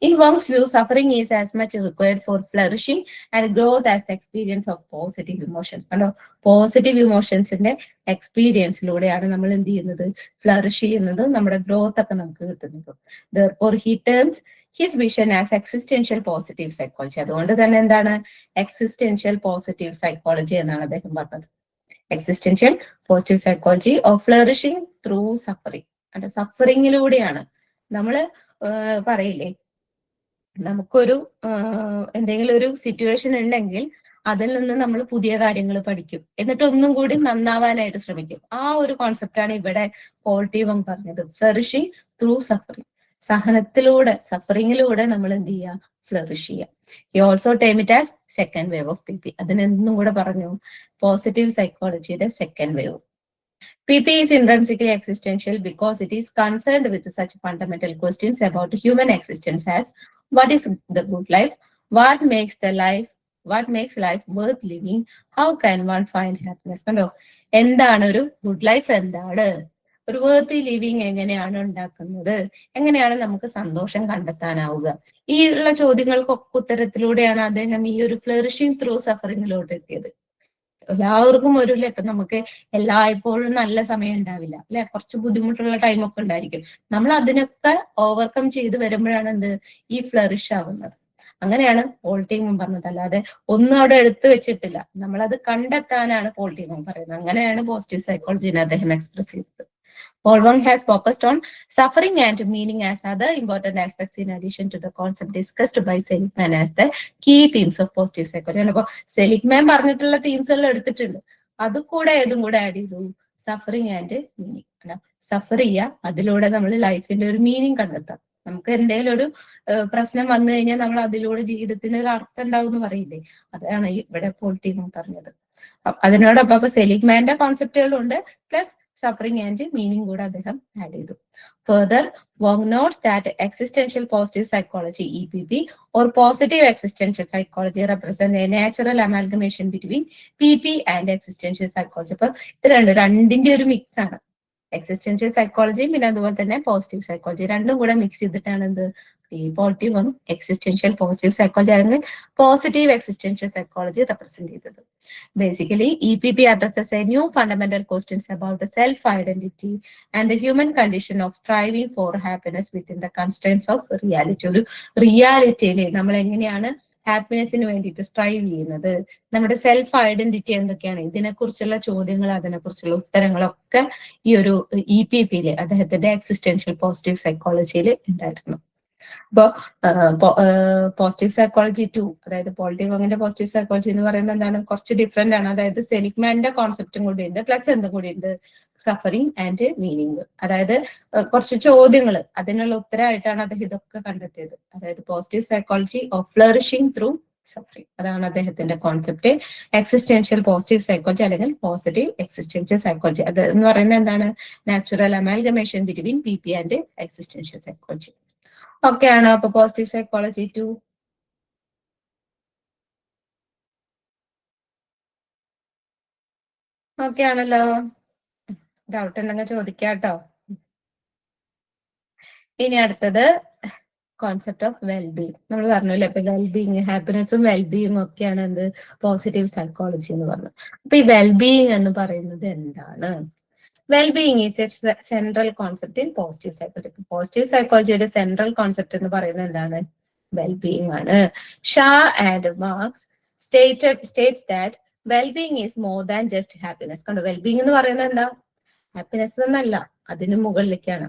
In Wong's view, suffering is as much required for flourishing and growth as the experience of positive emotions. കണ്ടോ, പോസിറ്റീവ് ഇമോഷൻസിന്റെ എക്സ്പീരിയൻസിലൂടെയാണ് നമ്മൾ എന്ത് ചെയ്യുന്നത്, ഫ്ലറിഷ് ചെയ്യുന്നത്, നമ്മുടെ ഗ്രോത്ത് ഒക്കെ നമുക്ക് കിട്ടുന്നത്. Therefore, he terms his vision as existential positive psychology. അതുകൊണ്ട് തന്നെ എന്താണ് എക്സിസ്റ്റൻഷ്യൽ പോസിറ്റീവ് സൈക്കോളജി എന്നാണ് അദ്ദേഹം പറഞ്ഞത്. Existential positive psychology of flourishing through suffering. അല്ല, സഫറിങ്ങിലൂടെയാണ് നമ്മൾ പറയില്ലേ, നമുക്കൊരു എന്തെങ്കിലും ഒരു സിറ്റുവേഷൻ ഉണ്ടെങ്കിൽ അതിൽ നിന്ന് നമ്മൾ പുതിയ കാര്യങ്ങൾ പഠിക്കും, എന്നിട്ട് ഒന്നും കൂടി നന്നാവാനായിട്ട് ശ്രമിക്കും. ആ ഒരു കോൺസെപ്റ്റാണ് ഇവിടെ പോൾ ടി വങ് പറഞ്ഞത്, ഫ്ലറിഷിംഗ് ത്രൂ സഫറിങ്. സഹനത്തിലൂടെ, സഫറിങ്ങിലൂടെ നമ്മൾ എന്ത് ചെയ്യുക, ഫ്ലറിഷ് ചെയ്യുക. He also term it as second wave of P P. അതിനെന്നും കൂടെ പറഞ്ഞു, പോസിറ്റീവ് സൈക്കോളജിയുടെ second wave. PP is intrinsically existential because it is concerned with such fundamental questions about human existence as what is the good life, what makes life worth living, how can one find happiness. കണ്ടോ, എന്താണ് ഒരു ഗുഡ് ലൈഫ്, എന്താണ് ഒരു വേർത്തി ലിവിങ്, എങ്ങനെയാണ് ഉണ്ടാക്കുന്നത്, എങ്ങനെയാണ് നമുക്ക് സന്തോഷം കണ്ടെത്താനാവുക, ഈ ഉള്ള ചോദ്യങ്ങൾക്കൊക്കെ ഉത്തരത്തിലൂടെയാണ് അദ്ദേഹം ഈ ഒരു ഫ്ലറിഷിംഗ് ത്രൂ സഫറിങ്ങിലോട്ട് എത്തിയത്. എല്ലാവർക്കും ഒരു നമുക്ക് എല്ലായ്പ്പോഴും നല്ല സമയം ഉണ്ടാവില്ല അല്ലെ, കുറച്ച് ബുദ്ധിമുട്ടുള്ള ടൈമൊക്കെ ഉണ്ടായിരിക്കും. നമ്മൾ അതിനൊക്കെ ഓവർകം ചെയ്ത് വരുമ്പോഴാണ് എന്ത് ഈ ഫ്ലറിഷ് ആവുന്നത്. അങ്ങനെയാണ് പോൾ ടി വങ് പറഞ്ഞത്. അല്ലാതെ ഒന്നും അവിടെ എടുത്തു വെച്ചിട്ടില്ല, നമ്മളത് കണ്ടെത്താനാണ് പോൾ ടി വങ് പറയുന്നത്. അങ്ങനെയാണ് പോസിറ്റീവ് സൈക്കോളജിനെ അദ്ദേഹം എക്സ്പ്രസ് ചെയ്തത്. Paul Wang has focused on suffering and meaning as other important aspects in addition to the concept discussed by Seligman as the key themes of positive psychology. അപ്പൊ സെലിഗ്മാൻ പറഞ്ഞിട്ടുള്ള തീംസ് എല്ലാം എടുത്തിട്ടുണ്ട്, അത് കൂടെ ഏതും കൂടെ ആഡ് ചെയ്തു, സഫറിങ് ആൻഡ് മീനിങ്. സഫർ ചെയ്യുക, അതിലൂടെ നമ്മൾ ലൈഫിന്റെ ഒരു മീനിങ് കണ്ടെത്താം. നമുക്ക് എന്തെങ്കിലും ഒരു പ്രശ്നം വന്നു കഴിഞ്ഞാൽ നമ്മൾ അതിലൂടെ ജീവിതത്തിന് ഒരു അർത്ഥം ഉണ്ടാവും എന്ന് പറയില്ലേ, അതാണ് ഇവിടെ പോൾ ടി വങ് പറഞ്ഞത്. അതിനോടൊപ്പം അപ്പൊ സെലിഗ്മാന്റെ കോൺസെപ്റ്റുകളുണ്ട്, പ്ലസ് സഫറിങ് ആൻഡ് മീനിങ് കൂടെ അദ്ദേഹം ആഡ് ചെയ്തു. Further, Wong notes that existential positive psychology (EPP) or positive existential psychology represent a natural amalgamation between PP and existential psychology. അപ്പൊ ഇത് രണ്ടിന്റെ ഒരു മിക്സ് ആണ്. എക്സിസ്റ്റൻഷ്യൽ സൈക്കോളജിയും പിന്നെ അതുപോലെ തന്നെ പോസിറ്റീവ് സൈക്കോളജി രണ്ടും കൂടെ മിക്സ് ചെയ്തിട്ടാണ് എന്ത് Paul T Wong existential positive psychology അല്ലെങ്കിൽ പോസിറ്റീവ് എക്സിസ്റ്റൻഷ്യൽ സൈക്കോളജി റെപ്രസെന്റ് ചെയ്തത്. Basically, EPP addresses a new fundamental questions about the self-identity and the human condition of striving for happiness within the constraints of reality. ഒരു റിയാലിറ്റിയില് നമ്മൾ എങ്ങനെയാണ് ഹാപ്പിനെസ്സിന് വേണ്ടിയിട്ട് സ്ട്രൈവ് ചെയ്യുന്നത്, നമ്മുടെ സെൽഫ് ഐഡന്റിറ്റി എന്തൊക്കെയാണ്, ഇതിനെക്കുറിച്ചുള്ള ചോദ്യങ്ങൾ, അതിനെക്കുറിച്ചുള്ള ഉത്തരങ്ങളൊക്കെ ഈ ഒരു EPP അദ്ദേഹത്തിന്റെ എക്സിസ്റ്റൻഷ്യൽ പോസിറ്റീവ് സൈക്കോളജിയിൽ ഉണ്ടായിരുന്നു. അപ്പോ പോസിറ്റീവ് സൈക്കോളജി 2, അതായത് പോൾ ടി വങ്ങിന്റെ പോസിറ്റീവ് സൈക്കോളജി എന്ന് പറയുന്നത് എന്താണ്, കുറച്ച് ഡിഫറെന്റ് ആണ്. അതായത് സെലിഗ്മാന്റെ കോൺസെപ്റ്റും കൂടി ഉണ്ട്, പ്ലസ് എന്തും കൂടി ഉണ്ട്, സഫറിങ് ആൻഡ് മീനിങ്. അതായത് കുറച്ച് ചോദ്യങ്ങൾ, അതിനുള്ള ഉത്തരമായിട്ടാണ് അദ്ദേഹം ഇതൊക്കെ കണ്ടെത്തിയത്. അതായത് positive psychology of flourishing through suffering, അതാണ് അദ്ദേഹത്തിന്റെ കോൺസെപ്റ്റ്. എക്സിസ്റ്റൻഷ്യൽ പോസിറ്റീവ് സൈക്കോളജി അല്ലെങ്കിൽ പോസിറ്റീവ് എക്സിസ്റ്റൻഷ്യൽ സൈക്കോളജി, അത് എന്ന് പറയുന്നത് എന്താണ്, natural amalgamation between PP and existential psychology. Okay ആണോ? അപ്പൊ പോസിറ്റീവ് സൈക്കോളജി 2 ഓക്കെ ആണല്ലോ? ഡൗട്ട് ഉണ്ടെങ്കിൽ ചോദിക്കാട്ടോ. ഇനി അടുത്തത് കോൺസെപ്റ്റ് ഓഫ് വെൽബീങ്. നമ്മൾ പറഞ്ഞല്ലേ ഇപ്പൊ വെൽബീങ്, ഹാപ്പിനെസ്സും വെൽബീങ് ഒക്കെയാണ് എന്ത് പോസിറ്റീവ് സൈക്കോളജി എന്ന് പറഞ്ഞു. അപ്പൊ ഈ വെൽബീങ് എന്ന് പറയുന്നത് എന്താണ്? Wellbeing is a central concept in positive psychology. Positive സൈക്കോളജിയുടെ സെൻട്രൽ കോൺസെപ്റ്റ് എന്ന് പറയുന്നത് എന്താണ്? വെൽബീങ് ആണ്. Shah and Marks states that wellbeing is more than just happiness. കണ്ടോ, വെൽബീങ് എന്ന് പറയുന്നത് എന്താ, ഹാപ്പിനെസ് എന്നല്ല, അതിന് മുകളിലേക്കാണ്.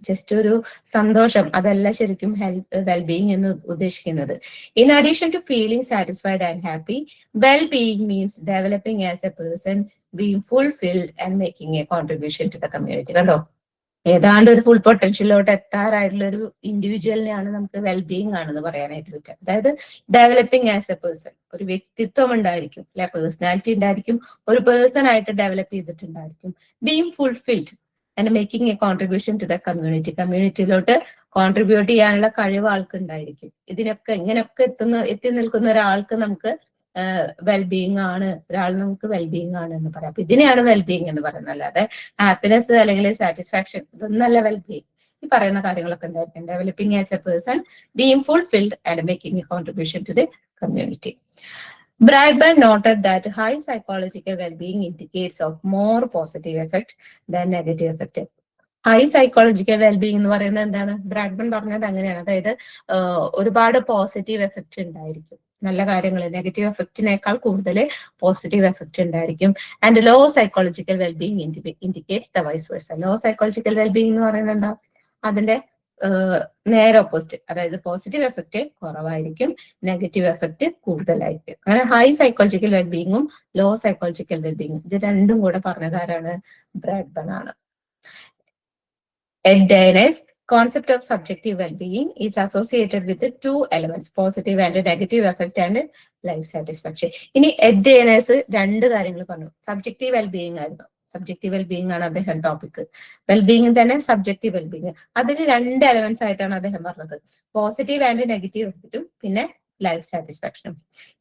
ജസ്റ്റ് ഒരു സന്തോഷം, അതല്ല ശരിക്കും വെൽബീങ് എന്ന് ഉദ്ദേശിക്കുന്നത്. In addition to feeling satisfied and happy, wellbeing means developing as a person, being fulfilled and making a contribution to the community. കണ്ടോ, ഏതാണ്ട് ഒരു ഫുൾ പൊട്ടൻഷ്യലിലോട്ട് എത്താറായിട്ടുള്ള ഒരു ഇൻഡിവിജ്വലിനെയാണ് നമുക്ക് വെൽബീങ് ആണെന്ന് പറയാനായിട്ട് പറ്റുക. അതായത് ഡെവലപ്പിംഗ് ആസ് എ പേഴ്സൺ, ഒരു വ്യക്തിത്വം ഉണ്ടായിരിക്കും അല്ലെ, പേഴ്സണാലിറ്റി ഉണ്ടായിരിക്കും, ഒരു പേഴ്സൺ ആയിട്ട് ഡെവലപ്പ് ചെയ്തിട്ടുണ്ടായിരിക്കും. Being fulfilled and making a contribution to the community, കമ്മ്യൂണിറ്റിയിലോട്ട് കോൺട്രിബ്യൂട്ട് ചെയ്യാനുള്ള കഴിവ് ആൾക്ക് ഉണ്ടായിരിക്കും. ഇതിനൊക്കെ ഇങ്ങനെയൊക്കെ എത്തി നിൽക്കുന്ന ഒരാൾക്ക് നമുക്ക് വെൽബീങ് ആണ്, ഒരാൾ നമുക്ക് വെൽബീങ് ആണ് എന്ന് പറയാം. അപ്പൊ ഇതിനെയാണ് വെൽബീങ് എന്ന് പറയുന്നത്. അല്ലാതെ ഹാപ്പിനെസ് അല്ലെങ്കിൽ സാറ്റിസ്ഫാക്ഷൻ ഇതൊന്നല്ല വെൽബീങ്. ഈ പറയുന്ന കാര്യങ്ങളൊക്കെ ഉണ്ടായിരിക്കും. Developing as a person, being fulfilled and making a contribution to the community. Bradburn noted that high psychological well-being indicates of more positive effect than negative effect. High psychological wellbeing എന്ന് പറയുന്നത് എന്താണ്? ബ്രാഡ്മൻ പറഞ്ഞത് അങ്ങനെയാണ്. അതായത് ഒരുപാട് പോസിറ്റീവ് എഫക്റ്റ് ഉണ്ടായിരിക്കും. നല്ല കാര്യങ്ങൾ, നെഗറ്റീവ് എഫക്റ്റിനേക്കാൾ കൂടുതൽ പോസിറ്റീവ് എഫക്റ്റ് ഉണ്ടായിരിക്കും. And low psychological wellbeing indicates the vice versa. Low psychological wellbeing എന്ന് പറയുന്നത് എന്താ? അതിന്റെ നേരെ ഓപ്പോസിറ്റ്, അതായത് പോസിറ്റീവ് എഫക്റ്റ് കുറവായിരിക്കും, നെഗറ്റീവ് എഫക്റ്റ് കൂടുതലായിരിക്കും. അങ്ങനെ ഹൈ സൈക്കോളജിക്കൽ വെൽബീങ്ങും ലോ സൈക്കോളജിക്കൽ വെൽബീങ്ങും ഇത് രണ്ടും കൂടെ പറഞ്ഞതാരാണ്? ബ്രാഡ്ബൺ ആണ്. At Dainer's concept of subjective well-being is associated with the two elements, positive and negative effect and life satisfaction. ഇനി എഡ് ഡേനേഴ്സ് രണ്ട് കാര്യങ്ങൾ പറഞ്ഞു. സബ്ജക്റ്റീവ് വെൽബീയിങ് ആയിരുന്നു. സബ്ജക്റ്റീവ് വെൽബീയിങ് ആണ് അദ്ദേഹം ടോപ്പിക്. വെൽബീയിങ് തന്നെ സബ്ജക്റ്റീവ് വെൽബീയിങ്. അതിന് രണ്ട് എലമെന്റ്സ് ആയിട്ടാണ് അദ്ദേഹം പറഞ്ഞത്. പോസിറ്റീവ് ആൻഡ് നെഗറ്റീവ് എഫക്റ്റും പിന്നെ life satisfaction.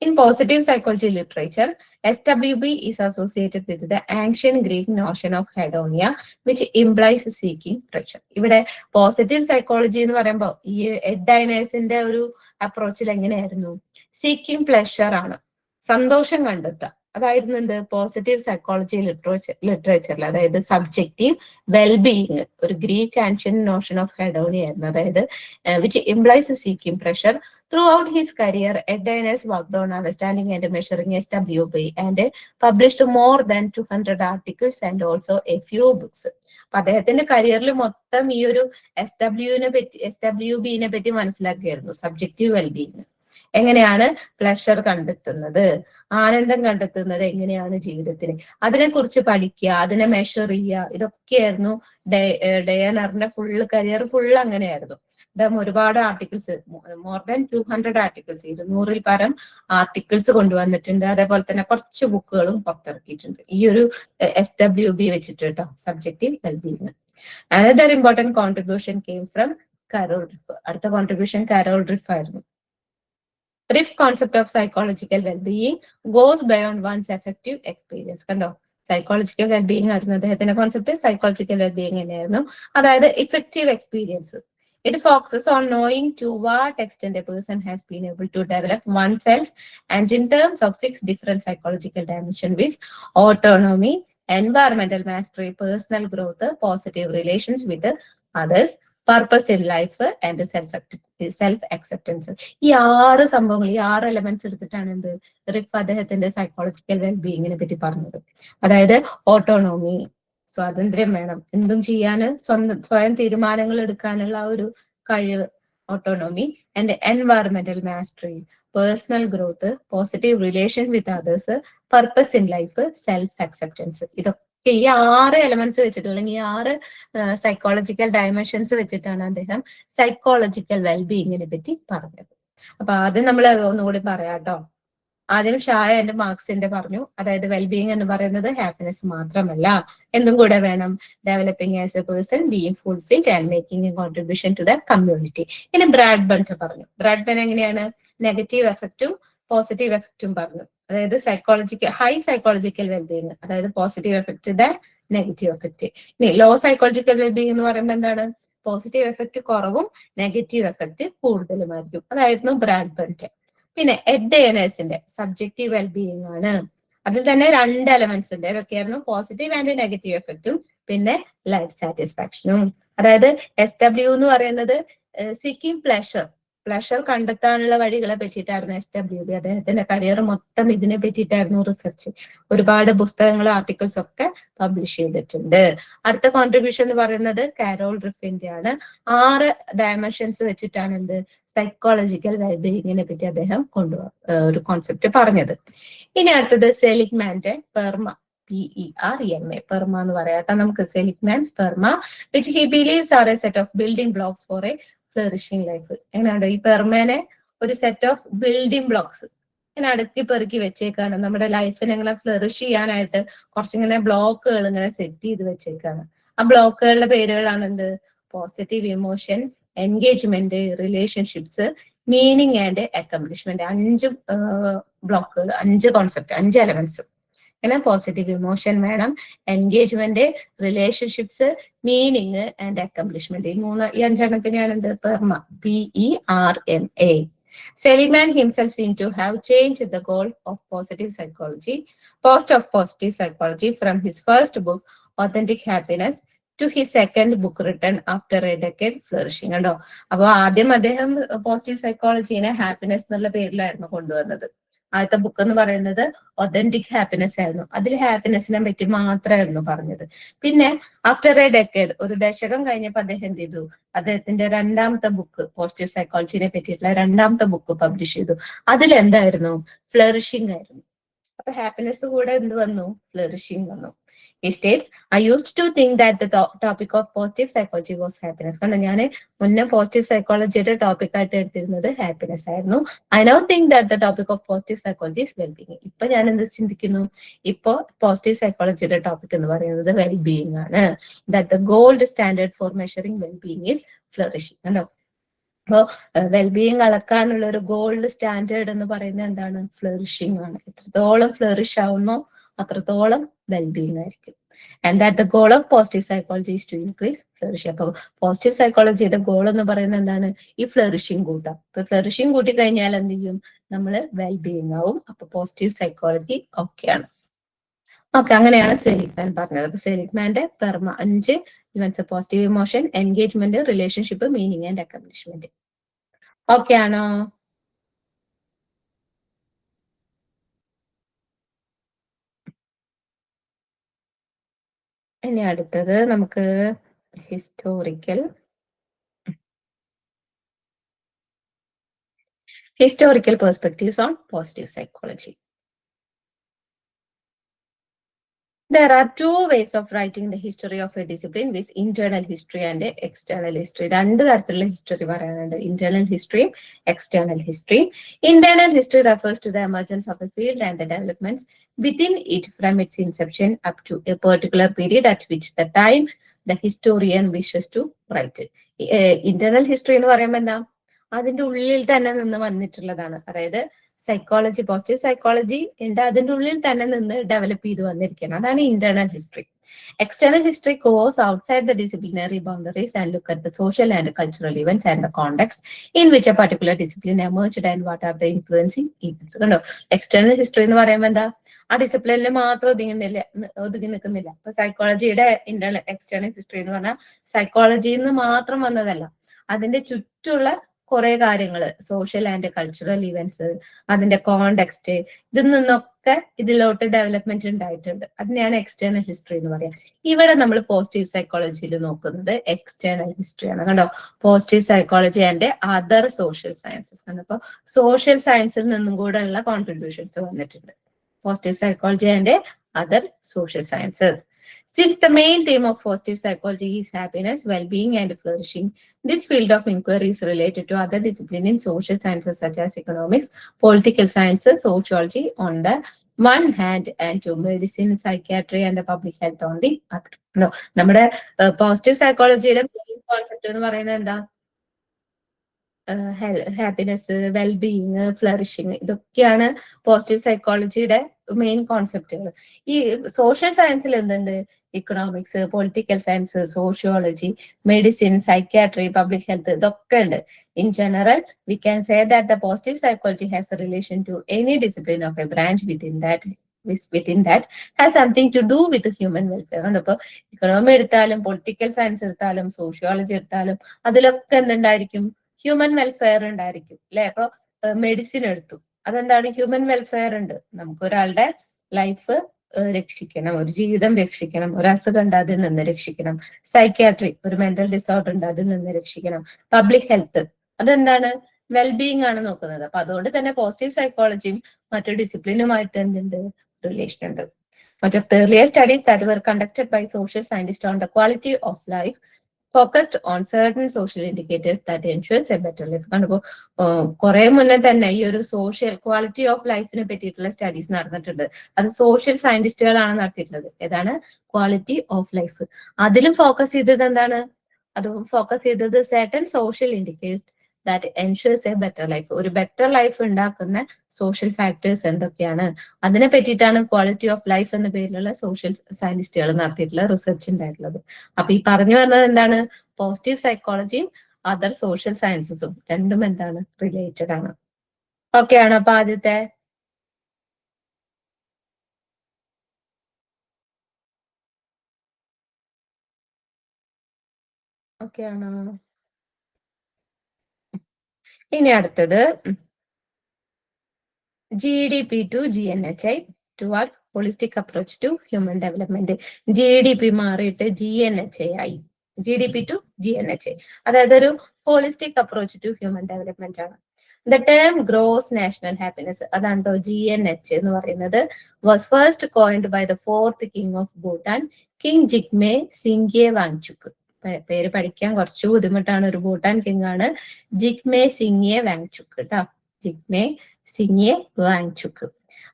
In positive psychology literature, SWB is associated with the ancient Greek notion of hedonia, which implies seeking pleasure. ഇവിടെ പോസിറ്റീവ് സൈക്കോളജി എന്ന് പറയുമ്പോൾ ഈ എഡ് ഡൈനേഴ്സിന്റെ ഒരു അപ്രോച്ചിൽ എങ്ങനെയായിരുന്നു? സീക്കിംഗ് പ്ലഷർ ആണ്, സന്തോഷം കണ്ടെത്തുക. അതായിരുന്നു എന്ത്? പോസിറ്റീവ് സൈക്കോളജി ലിറ്ററേച്ചറിൽ. അതായത് സബ്ജക്റ്റീവ് വെൽബീയിങ് ഒരു Greek ancient notion of hedonia ആയിരുന്നു. അതായത് which implies seeking pleasure. Throughout his career, Ed Dainer's worked on understanding and measuring SWB and published more than 200 articles and also a few books. അപ്പൊ അദ്ദേഹത്തിന്റെ കരിയറിൽ മൊത്തം ഈ ഒരു SWBനെ പറ്റി മനസ്സിലാക്കിയായിരുന്നു. സബ്ജക്റ്റീവ് വെൽബീയിങ് എങ്ങനെയാണ് പ്ലഷർ കണ്ടെത്തുന്നത്, ആനന്ദം കണ്ടെത്തുന്നത് എങ്ങനെയാണ് ജീവിതത്തിൽ, അതിനെക്കുറിച്ച് പഠിക്കുക, അതിനെ മെഷർ ചെയ്യുക. ഇതൊക്കെയായിരുന്നു ഡയനറിന്റെ കരിയർ ഫുൾ അങ്ങനെയായിരുന്നു. അദ്ദേഹം ഒരുപാട് ആർട്ടിക്കിൾസ്, മോർ ദാൻ 200 ആർട്ടിക്കിൾസ്, 200-ൽ പരം ആർട്ടിക്കിൾസ് കൊണ്ടുവന്നിട്ടുണ്ട്. അതേപോലെ തന്നെ കുറച്ച് ബുക്കുകളും പുറത്തിറക്കിയിട്ടുണ്ട് ഈ ഒരു SWB വെച്ചിട്ട് കേട്ടോ, subjective wellbeing. Another important contribution came from Carol Ryff. അടുത്ത കോൺട്രിബ്യൂഷൻ കാരോൾ റിഫ് ആയിരുന്നു. Riff concept of psychological well-being goes beyond one's affective experience. കണ്ടോ, സൈക്കോളജിക്കൽ വെൽബീയിങ് ആയിരുന്നു അദ്ദേഹത്തിന്റെ കോൺസെപ്റ്റ്. സൈക്കോളജിക്കൽ വെൽബീയിങ് തന്നെയായിരുന്നു. അതായത് effective experience. It focuses on knowing to what extent a person has been able to develop oneself, and in terms of 6 different psychological dimensions, with autonomy, environmental mastery, personal growth, positive relations with others, purpose in life, and self acceptance. ഈ 6 സംഭവങ്ങൾ, ഈ 6 എലമെന്റ്സ് എടുത്തിട്ടാണ് എന്ത് റിഫ് അദ്ദേഹത്തിന്റെ സൈക്കോളജിക്കൽ വെൽബീയിങ്ങിനെ പറ്റി പറഞ്ഞത്. അതായത് ഓട്ടോണോമി, സ്വാതന്ത്ര്യം വേണം, എന്തും ചെയ്യാൻ സ്വയം തീരുമാനങ്ങൾ എടുക്കാനുള്ള ഒരു കഴിവ്, autonomy. And environmental mastery, personal growth, positive relation with others, purpose in life, self acceptance. ഇതൊക്കെ ഈ 6 എലമെന്റ്സ് വെച്ചിട്ട്, അല്ലെങ്കിൽ ഈ 6 സൈക്കോളജിക്കൽ ഡയമെൻഷൻസ് വെച്ചിട്ടാണ് അദ്ദേഹം സൈക്കോളജിക്കൽ വെൽബീയിങ്ങിനെ പറ്റി പറഞ്ഞത്. അപ്പൊ ആദ്യം നമ്മൾ ഒന്നുകൂടി പറയാട്ടോ. ആദ്യം ഷായ ആൻഡ് മാർക്സിന്റെ പറഞ്ഞു. അതായത് വെൽബീയിങ് എന്ന് പറയുന്നത് ഹാപ്പിനെസ് മാത്രമല്ല, എന്തും കൂടെ വേണം. Developing as a person, being fulfilled and making a contribution to the community. ഇനി ബ്രാഡ്ബൺ പറഞ്ഞു. ബ്രാഡ്ബൺ എങ്ങനെയാണ് നെഗറ്റീവ് എഫക്റ്റും പോസിറ്റീവ് എഫക്റ്റും പറഞ്ഞു. അതായത് ഹൈ സൈക്കോളജിക്കൽ വെൽബീയിങ്, അതായത് positive effect the negative effect. ഇനി ലോ സൈക്കോളജിക്കൽ വെൽബീയിങ് എന്ന് പറയുമ്പോൾ എന്താണ്? പോസിറ്റീവ് എഫക്റ്റ് കുറവും നെഗറ്റീവ് എഫക്റ്റ് കൂടുതലുമായിരിക്കും. അതായിരുന്നു ബ്രാഡ്ബണിന്റെ. പിന്നെ എഡ് ഡയനേഴ്സിന്റെ സബ്ജക്റ്റീവ് വെൽബീയിങ് ആണ്. അതിൽ തന്നെ 2 എലമെന്റ്സ് ഉണ്ട്. ഏതൊക്കെയായിരുന്നു? പോസിറ്റീവ് ആൻഡ് നെഗറ്റീവ് എഫക്റ്റും പിന്നെ ലൈഫ് സാറ്റിസ്ഫാക്ഷനും. അതായത് SW എന്ന് പറയുന്നത് സീക്കിംഗ് പ്ലഷർ കണ്ടെത്താനുള്ള വഴികളെ പറ്റിയിട്ടായിരുന്നു SWB. അദ്ദേഹത്തിന്റെ കരിയർ മൊത്തം ഇതിനെ പറ്റിയിട്ടായിരുന്നു റിസർച്ച്. ഒരുപാട് പുസ്തകങ്ങൾ, ആർട്ടിക്കിൾസ് ഒക്കെ പബ്ലിഷ് ചെയ്തിട്ടുണ്ട്. അടുത്ത കോൺട്രിബ്യൂഷൻ എന്ന് പറയുന്നത് കാരോൾ റിഫിന്റെ ആണ്. 6 ഡയമെൻഷൻസ് വെച്ചിട്ടാണ് എന്ത് സൈക്കോളജിക്കൽ വെൽബീയിങ്ങിനെ പറ്റി അദ്ദേഹം ഒരു കോൺസെപ്റ്റ് പറഞ്ഞത്. ഇനി അടുത്തത് സെലിഗ്മാന്റെ പെർമ, PERMA, പെർമ എന്ന് പറയാട്ടോ നമുക്ക്. Seligman's PERMA, which he believes are a set of building blocks for a flourishing life. എങ്ങനെയുണ്ട് ഈ പെർമേനെ ഒരു സെറ്റ് ഓഫ് ബിൽഡിംഗ് ബ്ലോക്സ് ഇങ്ങനെ അടുക്കി പെറുക്കി വെച്ചേക്കാണ്. നമ്മുടെ ലൈഫിനെ ഇങ്ങനെ ഫ്ലറിഷ് ചെയ്യാനായിട്ട് കുറച്ചിങ്ങനെ ബ്ലോക്കുകൾ ഇങ്ങനെ സെറ്റ് ചെയ്ത് വെച്ചേക്കാണ്. ആ ബ്ലോക്കുകളുടെ പേരുകളാണ് എന്ത്? Positive emotion, engagement, relationships, meaning and accomplishment. 5 ബ്ലോക്കുകൾ, 5 കോൺസെപ്റ്റ്, 5 എലമെന്റ്സ്. അങ്ങനെ പോസിറ്റീവ് ഇമോഷൻ വേണം, engagement, relationships, meaning and accomplishment. ഈ 5 എണ്ണത്തിനെയാണ് എന്ത്? Perma, PERMA. Seligman himself seemed to have changed the goal of positive psychology from his first book, Authentic Happiness, to his second book written after a decade flourishing. കണ്ടോ? അപ്പൊ ആദ്യം അദ്ദേഹം പോസിറ്റീവ് സൈക്കോളജിനെ ഹാപ്പിനെസ് എന്നുള്ള പേരിലായിരുന്നു കൊണ്ടുവന്നത്. ആദ്യത്തെ ബുക്ക് എന്ന് പറയുന്നത് ഒതന്റിക് ഹാപ്പിനെസ് ആയിരുന്നു. അതിൽ ഹാപ്പിനെസിനെ പറ്റി മാത്രമായിരുന്നു പറഞ്ഞത്. പിന്നെ ആഫ്റ്റർ എ ഡെക്കേഡ്, ഒരു ദശകം കഴിഞ്ഞപ്പോൾ അദ്ദേഹം എന്ത് ചെയ്തു? അദ്ദേഹത്തിന്റെ രണ്ടാമത്തെ ബുക്ക്, പോസിറ്റീവ് സൈക്കോളജിനെ പറ്റിയിട്ടുള്ള രണ്ടാമത്തെ ബുക്ക് പബ്ലിഷ് ചെയ്തു. അതിലെന്തായിരുന്നു? ഫ്ലറിഷിംഗ് ആയിരുന്നു. അപ്പൊ ഹാപ്പിനെസ് കൂടെ എന്ത് വന്നു? ഫ്ലറിഷിംഗ് വന്നു. He states, I used to think that the topic of positive psychology was happiness. കണ്ടോ, ഞാൻ മുന്നേ പോസിറ്റീവ് സൈക്കോളജിയുടെ ടോപ്പിക് ആയിട്ട് എടുത്തിരുന്നത് ഹാപ്പിനെസ് ആയിരുന്നു. I now think that the topic of positive psychology is wellbeing. ഇപ്പൊ ഞാൻ എന്ത് ചിന്തിക്കുന്നു? ഇപ്പൊ പോസിറ്റീവ് സൈക്കോളജിയുടെ ടോപ്പിക് എന്ന് പറയുന്നത് വെൽബീയിങ് ആണ്. That the gold standard for measuring wellbeing is flourishing. കണ്ടോ? അപ്പോ വെൽബീയിങ് അളക്കാനുള്ള ഒരു ഗോൾഡ് സ്റ്റാൻഡേർഡ് എന്ന് പറയുന്നത് എന്താണ്? ഫ്ലറിഷിംഗ് ആണ്. എത്രത്തോളം ഫ്ലറിഷ് ആവുന്നോ അത്രത്തോളം വെൽബീയിങ് ആയിരിക്കും. And that the goal of positive psychology is to increase flourishing. അപ്പൊ പോസിറ്റീവ് സൈക്കോളജിയുടെ ഗോൾ എന്ന് പറയുന്നത് എന്താണ്? ഈ ഫ്ലറിഷിംഗ് കൂട്ടാം. അപ്പൊ ഫ്ലറിഷിംഗ് കൂട്ടി കഴിഞ്ഞാൽ എന്ത് ചെയ്യും? നമ്മൾ വെൽബീയിങ് ആവും. അപ്പൊ പോസിറ്റീവ് സൈക്കോളജി ഓക്കെയാണ്. ഓക്കെ, അങ്ങനെയാണ് സെലിഗ്മാൻ പറഞ്ഞത്. അപ്പൊ സെലിഗ്മാന്റെ PERMA 5 events: positive emotion, engagement, relationship, meaning and accomplishment. Okay ആണോ? ഇനി അടുത്തത് നമുക്ക് historical perspectives on positive psychology. There are two ways of writing the history of a discipline, this internal history and external history. രണ്ട് തരത്തിലുള്ള ഹിസ്റ്ററി പറയാനുണ്ട്: ഇന്റേണൽ ഹിസ്റ്ററിയും എക്സ്റ്റേണൽ ഹിസ്റ്ററിയും. Internal history refers to the emergence of a field and the developments within it from its inception up to a particular period at which the time the historian wishes to write it. Internal history എന്ന് പറയുമ്പോൾ എന്താ? അതിന്റെ ഉള്ളിൽ തന്നെ നിന്ന് വന്നിട്ടുള്ളതാണ്. അതായത് സൈക്കോളജി, പോസിറ്റീവ് സൈക്കോളജി ഉണ്ട്, അതിന്റെ ഉള്ളിൽ തന്നെ നിന്ന് ഡെവലപ്പ് ചെയ്ത് വന്നിരിക്കുകയാണ്. അതാണ് internal history. External history goes outside the disciplinary boundaries and look at the social and cultural events and the context in which a particular discipline emerged and what are the influencing events. കണ്ടോ? എക്സ്റ്റേണൽ ഹിസ്റ്ററി എന്ന് പറയുമ്പോൾ എന്താ? ആ ഡിസിപ്ലിനിൽ മാത്രം ഒതുങ്ങി നിൽക്കുന്നില്ല. ഇപ്പൊ സൈക്കോളജിയുടെ ഇന്റേണൽ എക്സ്റ്റേണൽ ഹിസ്റ്ററി എന്ന് പറഞ്ഞാൽ സൈക്കോളജിയിൽ നിന്ന് മാത്രം വന്നതല്ല, അതിന്റെ ചുറ്റുള്ള കുറെ കാര്യങ്ങള്, സോഷ്യൽ ആൻഡ് കൾച്ചറൽ ഇവന്റ്സ്, അതിന്റെ കോണ്ടെക്സ്റ്റ്, ഇതിൽ നിന്നൊക്കെ ഇതിലോട്ട് ഡെവലപ്മെന്റ് ഉണ്ടായിട്ടുണ്ട്. അതിനെയാണ് എക്സ്റ്റേണൽ ഹിസ്റ്ററി എന്ന് പറയാം. ഇവിടെ നമ്മൾ പോസിറ്റീവ് സൈക്കോളജിയിൽ നോക്കുന്നത് എക്സ്റ്റേണൽ ഹിസ്റ്ററിയാണ്. കണ്ടോ? Positive psychology and other social sciences. കണ്ടോ? അപ്പൊ സോഷ്യൽ സയൻസിൽ നിന്നും കൂടെ ഉള്ള കോൺട്രിബ്യൂഷൻസ് വന്നിട്ടുണ്ട്. Positive psychology and other social sciences. Since the main theme of positive psychology is happiness, well-being, and flourishing, this field of inquiry is related to other disciplines in social sciences such as economics, political sciences, sociology on the one hand, and to medicine, psychiatry, and public health on the other. No, നമ്മുടെ പോസിറ്റീവ് സൈക്കോളജിയുടെ മെയിൻ കോൺസെപ്റ്റ് എന്ന് പറയുന്നത് എന്താ? ഹാപ്പിനെസ്, വെൽബീയിങ്, ഫ്ലറിഷിങ്, ഇതൊക്കെയാണ് പോസിറ്റീവ് സൈക്കോളജിയുടെ മെയിൻ കോൺസെപ്റ്റുകൾ. ഈ സോഷ്യൽ സയൻസിൽ എന്തുണ്ട്? Economics, political science, sociology, medicine, psychiatry, public health, ഇതൊക്കെ ഉണ്ട്. In general we can say that the positive psychology has a relation to any discipline of a branch within that has something to do with human welfare. അപ്പൊ ഇക്കണോമി എടുത്താലും പൊളിറ്റിക്കൽ സയൻസ് എടുത്താലും സോഷ്യോളജി എടുത്താലും അതിലൊക്കെ എന്തുണ്ടായിരിക്കും? ഹ്യൂമൻ വെൽഫെയർ ഉണ്ടായിരിക്കും, അല്ലെ? അപ്പൊ മെഡിസിൻ എടുത്തു, അതെന്താണ്? ഹ്യൂമൻ വെൽഫെയർ ഉണ്ട്. നമുക്ക് ഒരാളുടെ ലൈഫ് രക്ഷിക്കണം, ഒരു ജീവിതം രക്ഷിക്കണം, ഒരു അസുഖം ഉണ്ട് അതിൽ നിന്ന് രക്ഷിക്കണം. സൈക്യാട്രി, ഒരു മെന്റൽ ഡിസോർഡർ ഉണ്ട് അതിൽ നിന്ന് രക്ഷിക്കണം. പബ്ലിക് ഹെൽത്ത്, അതെന്താണ്? വെൽബീയിങ് ആണ് നോക്കുന്നത്. അപ്പൊ അതുകൊണ്ട് തന്നെ പോസിറ്റീവ് സൈക്കോളജിയും മറ്റു ഡിസിപ്ലിനുമായിട്ട് എന്തുണ്ട്? റിലേഷൻ ഉണ്ട്. Much of the earlier studies that were conducted by social scientists on the quality of life focused on certain social indicators that ensures a better life. കണ്ടപ്പോ കുറെ മുന്നേ തന്നെ ഈ ഒരു സോഷ്യൽ ക്വാളിറ്റി ഓഫ് ലൈഫിനെ പറ്റിയിട്ടുള്ള സ്റ്റഡീസ് നടന്നിട്ടുണ്ട്. അത് സോഷ്യൽ സയന്റിസ്റ്റുകളാണ് നടത്തിയിട്ടുള്ളത്. ഏതാണ്? Quality of life. അതിലും ഫോക്കസ് ചെയ്തത് എന്താണ്? അത് ഫോക്കസ് ചെയ്തത് certain social indicators that ensures a better life. ഒരു ബെറ്റർ ലൈഫ് ഉണ്ടാക്കുന്ന സോഷ്യൽ ഫാക്ടേഴ്സ് എന്തൊക്കെയാണ്, അതിനെ പറ്റിയിട്ടാണ് ക്വാളിറ്റി ഓഫ് ലൈഫ് എന്ന പേരിലുള്ള സോഷ്യൽ സയന്റിസ്റ്റുകൾ നടത്തിയിട്ടുള്ള റിസർച്ച് ഉണ്ടായിട്ടുള്ളത്. അപ്പൊ ഈ പറഞ്ഞു വന്നത് എന്താണ്? പോസിറ്റീവ് സൈക്കോളജിയും അതർ സോഷ്യൽ സയൻസസും രണ്ടും എന്താണ്? റിലേറ്റഡ് ആണ്. ഓക്കെ ആണോ? അപ്പൊ ആദ്യത്തെ ഓക്കെ ആണോ? ഇനി അടുത്തത് GDP to GNHI towards holistic approach to human development. GDP മാറിയിട്ട് GNHI ആയി. GDP to GNHI. അതായത് ഒരു holistic approach to human development ആണ്. The term gross national happiness, അതാണ്ടോ GNH എന്ന് പറയുന്നത്, was first coined by the fourth king of Bhutan, King Jigme Singye Wangchuk. പേര് പഠിക്കാൻ കുറച്ച് ബുദ്ധിമുട്ടാണ്. ഒരു ഭൂട്ടാൻ കിങ് ആണ് ജിഗ്മേ സിംഗ്യെ വാങ്ചുക് കേട്ടോ. ജിഗ്മേ സിംഗ്യെ വാങ്ചുക്.